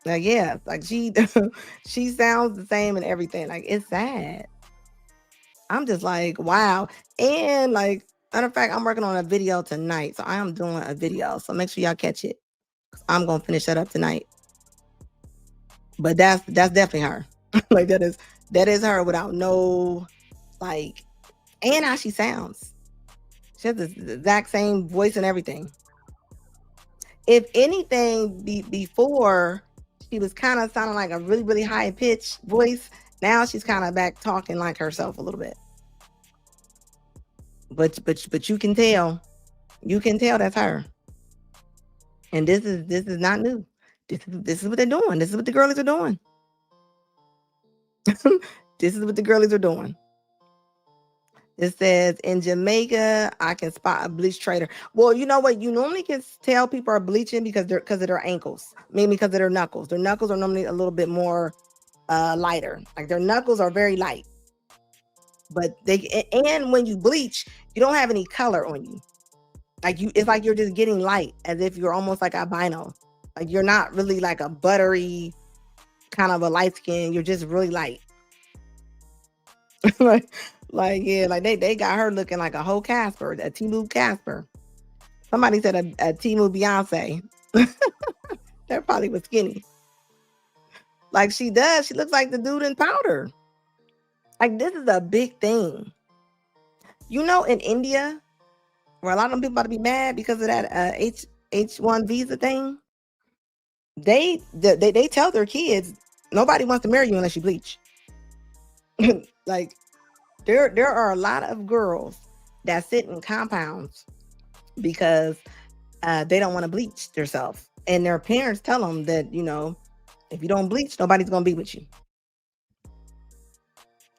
Like, yeah, like she sounds the same and everything. Like, it's sad. I'm just like, wow. And like, matter of fact, I'm working on a video tonight. So I am doing a video. So make sure y'all catch it. I'm gonna finish that up tonight. But that's definitely her. Like that is her without no like, and how she sounds. She has the exact same voice and everything. If anything, before she was kind of sounding like a really, really high pitched voice. Now she's kind of back talking like herself a little bit. But you can tell that's her. And this is not new. This is what they're doing. This is what the girlies are doing. This is what the girlies are doing. It says in Jamaica, I can spot a bleach trader. Well, you know what? You normally can tell people are bleaching because of their ankles. Maybe because of their knuckles. Their knuckles are normally a little bit more lighter. Like their knuckles are very light. But and when you bleach, you don't have any color on you. Like it's like you're just getting light, as if you're almost like albino. Like you're not really like a buttery kind of a light skin. You're just really light. like yeah, like they got her looking like a whole Casper, a Timu Casper. Somebody said a Timu Beyonce. That probably was skinny. Like she does. She looks like the dude in Powder. Like this is a big thing. You know, in India, where a lot of them people about to be mad because of that H1 visa thing, they tell their kids nobody wants to marry you unless you bleach. Like there are a lot of girls that sit in compounds because they don't want to bleach themselves, and their parents tell them that, you know, if you don't bleach, nobody's gonna be with you.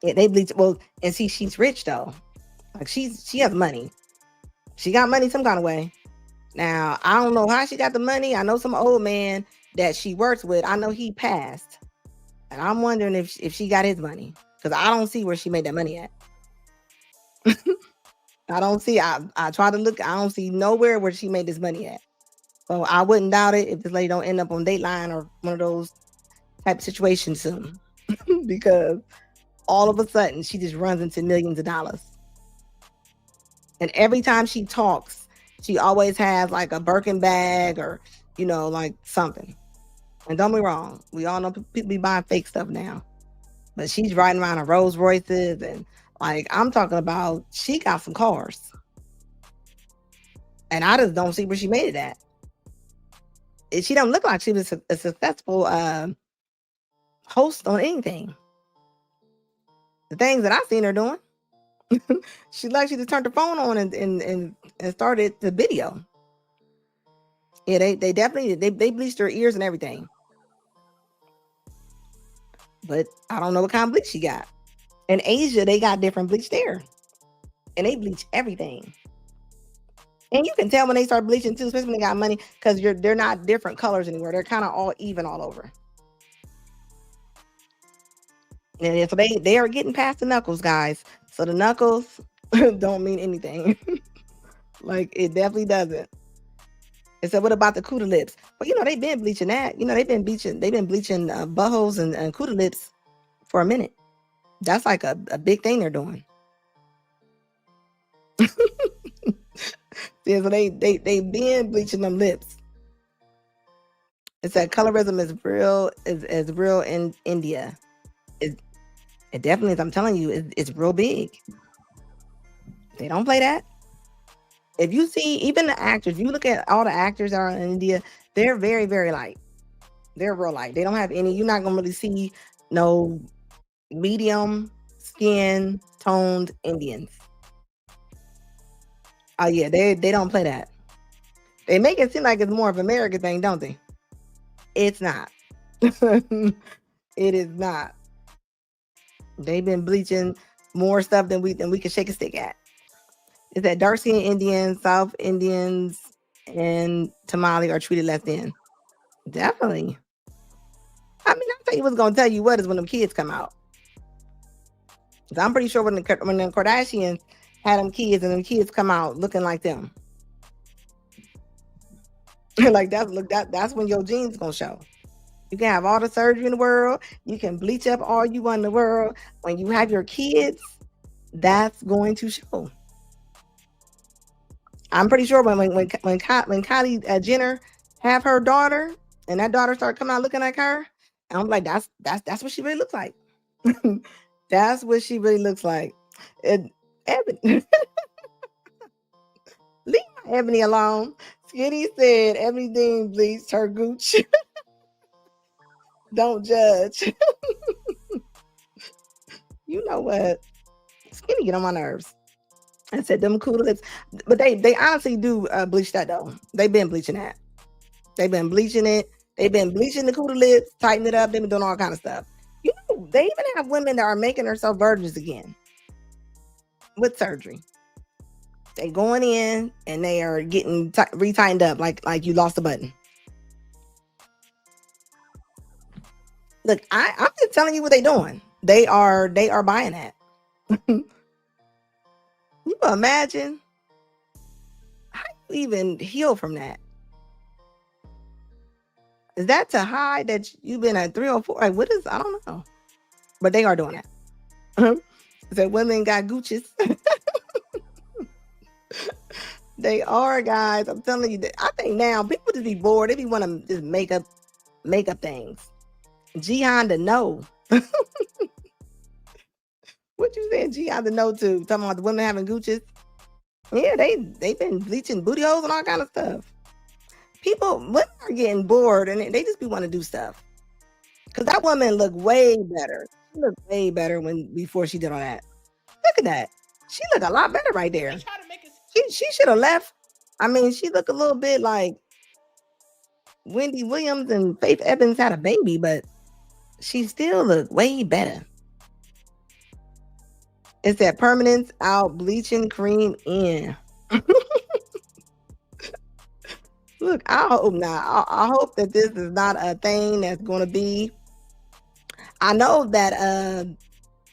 Yeah, they bleach. Well, and see, she's rich though. Like she has money. She got money some kind of way. Now I don't know how she got the money. I know some old man that she works with. I know he passed, and I'm wondering if she got his money, because I don't see where she made that money at. I don't see. I try to look. I don't see nowhere where she made this money at. So I wouldn't doubt it if this lady don't end up on Dateline or one of those type of situations soon, because all of a sudden she just runs into millions of dollars. And every time she talks, she always has like a Birkin bag or, you know, like something. And don't be wrong, we all know people be buying fake stuff now, but she's riding around in Rolls Royces, and like I'm talking about, she got some cars, and I just don't see where she made it at. She don't look like she was a successful host on anything. The things that I've seen her doing, she just turned her phone on and started the video. Yeah, they definitely they bleached her ears and everything. But I don't know what kind of bleach she got. In Asia, they got different bleach there, and they bleach everything. And you can tell when they start bleaching too, especially when they got money, because they're not different colors anymore. They're kind of all even all over. And so they are getting past the knuckles, guys. So the knuckles don't mean anything. Like it definitely doesn't. And so what about the cooter lips? Well, you know, they've been bleaching that. You know, they've been bleaching buttholes and cooter lips for a minute. That's like a big thing they're doing. Yeah, so they been bleaching them lips. It's that colorism is real in India. It definitely is. I'm telling you, it's real big. They don't play that. If you see even the actors, if you look at all the actors that are in India, they're very, very light. They're real light. They don't have any. You're not gonna really see no medium skin toned Indians. Oh yeah, they don't play that. They make it seem like it's more of an American thing, don't they? It's not. It is not. They've been bleaching more stuff than we can shake a stick at. Is that dark skinned Indians, South Indians, and Tamale are treated less than? Definitely. I mean, I'll tell you what's gonna tell you what is when them kids come out. I'm pretty sure when the Kardashians had them kids and them kids come out looking like them. Like that's when your genes gonna show. You can have all the surgery in the world, you can bleach up all you want in the world. When you have your kids, that's going to show. I'm pretty sure when Kylie Jenner have her daughter, and that daughter started coming out looking like her, and I'm like, that's what she really looks like. That's what she really looks like. Leave my Ebony alone. Skinny said Ebony Dean bleached her gooch. Don't judge. You know what? Skinny get on my nerves. I said them cooter lips, but they honestly do bleach that though. They've been bleaching that. They've been bleaching it. They've been bleaching the cooter lips, tighten it up. They've been doing all kind of stuff. You know, they even have women that are making themselves virgins again. with surgery. They going in and they are getting retightened up like you lost a button. Look, I'm just telling you what they doing. They are buying that. You imagine how you even heal from that? Is that to hide that you've been at 304? Like, what is? I don't know. But they are doing that. So women got Gucci's. They are, guys. I'm telling you. I think now people just be bored. They be want to just make up things. G-Honda, no. What you saying, G-Honda, no to? Talking about the women having Gucci's? Yeah, they been bleaching booty holes and all kind of stuff. Women are getting bored and they just be wanting to do stuff. Because that woman looked way better. She looked way better before she did all that. Look at that. She looked a lot better right there. She should have left. I mean, she looked a little bit like Wendy Williams and Faith Evans had a baby, but she still looked way better. It's that permanence out, bleaching cream in. Look, I hope not. I hope that this is not a thing that's going to be. I know that,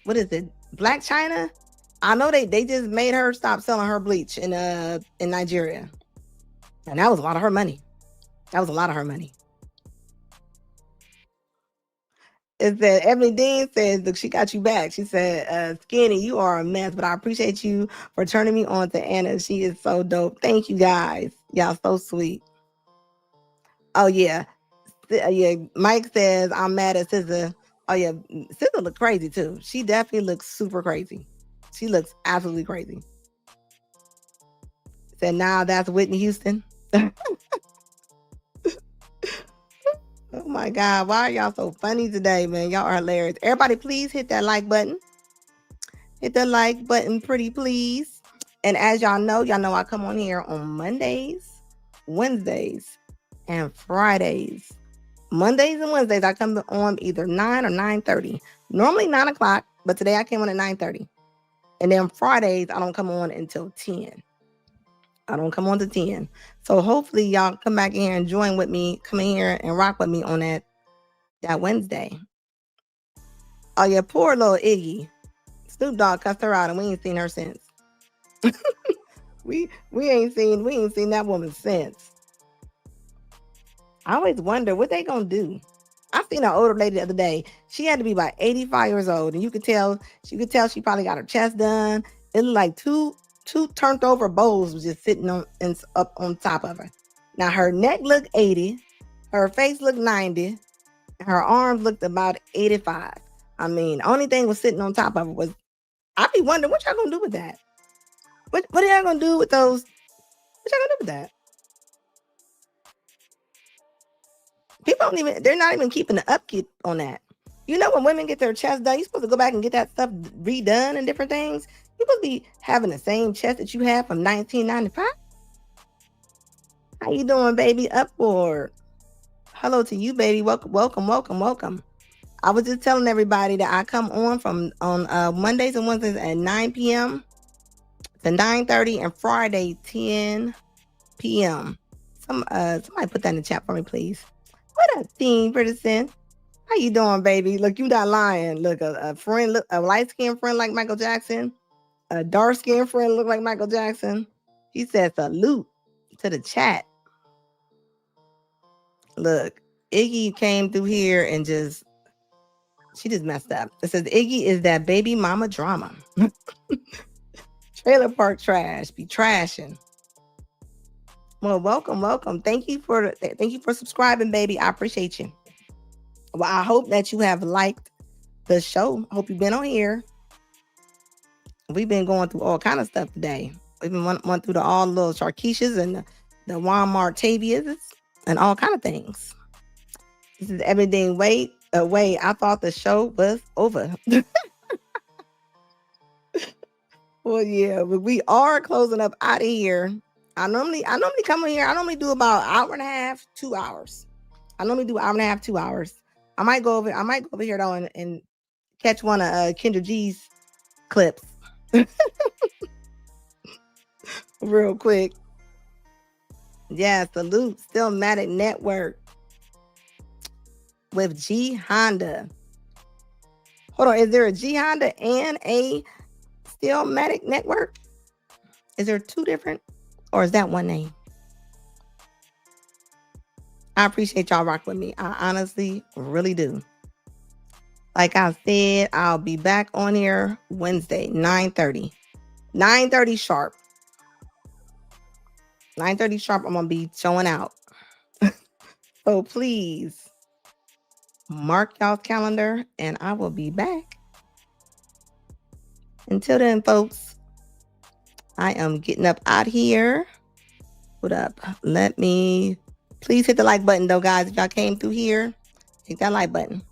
what is it? Black China? I know they just made her stop selling her bleach in Nigeria. And that was a lot of her money. It said, Ebony Dean says, look, she got you back. She said, Skinny, you are a mess, but I appreciate you for turning me on to Anna. She is so dope. Thank you, guys. Y'all so sweet. Oh, yeah. Yeah. Mike says, I'm mad at SZA. Oh, yeah. SZA look crazy, too. She definitely looks super crazy. She looks absolutely crazy. Said, now that's Whitney Houston. Oh my God, why are y'all so funny today, man? Y'all are hilarious. Everybody, please hit that like button. Hit the like button, pretty please. And as y'all know I come on here on Mondays, Wednesdays, and Fridays. Mondays and Wednesdays, I come on either 9 or 9:30. Normally 9 o'clock, but today I came on at 9:30. And then Fridays, I don't come on until 10. I don't come on to 10. So hopefully y'all come back in here and join with me, come in here and rock with me on that Wednesday. Oh yeah, poor little Iggy. Snoop Dogg cussed her out and we ain't seen her since. we ain't seen that woman since. I always wonder what they gonna do. I seen an older lady the other day. She had to be about 85 years old, and you could tell she probably got her chest done. It looked like two turned over bowls was just sitting up on top of her. Now her neck looked 80, her face looked 90, her arms looked about 85. I mean, only thing was sitting on top of it was. I be wondering what y'all gonna do with that. What are y'all gonna do with those? What y'all gonna do with that? People they're not even keeping the upkeep on that. You know, when women get their chest done, you're supposed to go back and get that stuff redone and different things. You're supposed to be having the same chest that you had from 1995. How you doing, baby? Upward. Hello to you, baby. Welcome. I was just telling everybody that I come on Mondays and Wednesdays at 9 p.m. to 9:30 and Friday 10 p.m. Somebody put that in the chat for me, please. What up, Team Bridgerton? How you doing, baby? Look, you not lying. Look, a light-skinned friend like Michael Jackson, a dark-skinned friend look like Michael Jackson. He said salute to the chat. Look, Iggy came through here and she just messed up. It says Iggy is that baby mama drama. Trailer park trash, be trashing. Well, welcome. Thank you for subscribing, baby. I appreciate you. Well, I hope that you have liked the show. Hope you've been on here. We've been going through all kind of stuff today. We've been went through all the little Charkeishas and the Walmart Tavias and all kind of things. This is everything. Wait, I thought the show was over. Well, yeah, but we are closing up out of here. I normally come in here. I normally do about an hour and a half, 2 hours. I normally do an hour and a half, 2 hours. I might go over here though and catch one of Kendra G's clips. real quick. Yeah, salute Stillmatic Network with G Honda. Hold on, is there a G Honda and a Stillmatic Network? Is there two different, or is that one name? I appreciate y'all rock with me. I honestly really do. Like I said, I'll be back on here Wednesday, 9:30. 9:30 sharp. 9:30 sharp, I'm going to be showing out. So please mark y'all's calendar and I will be back. Until then, folks, I am getting up out here. What up? Let me, please hit the like button though, guys. If y'all came through here, hit that like button.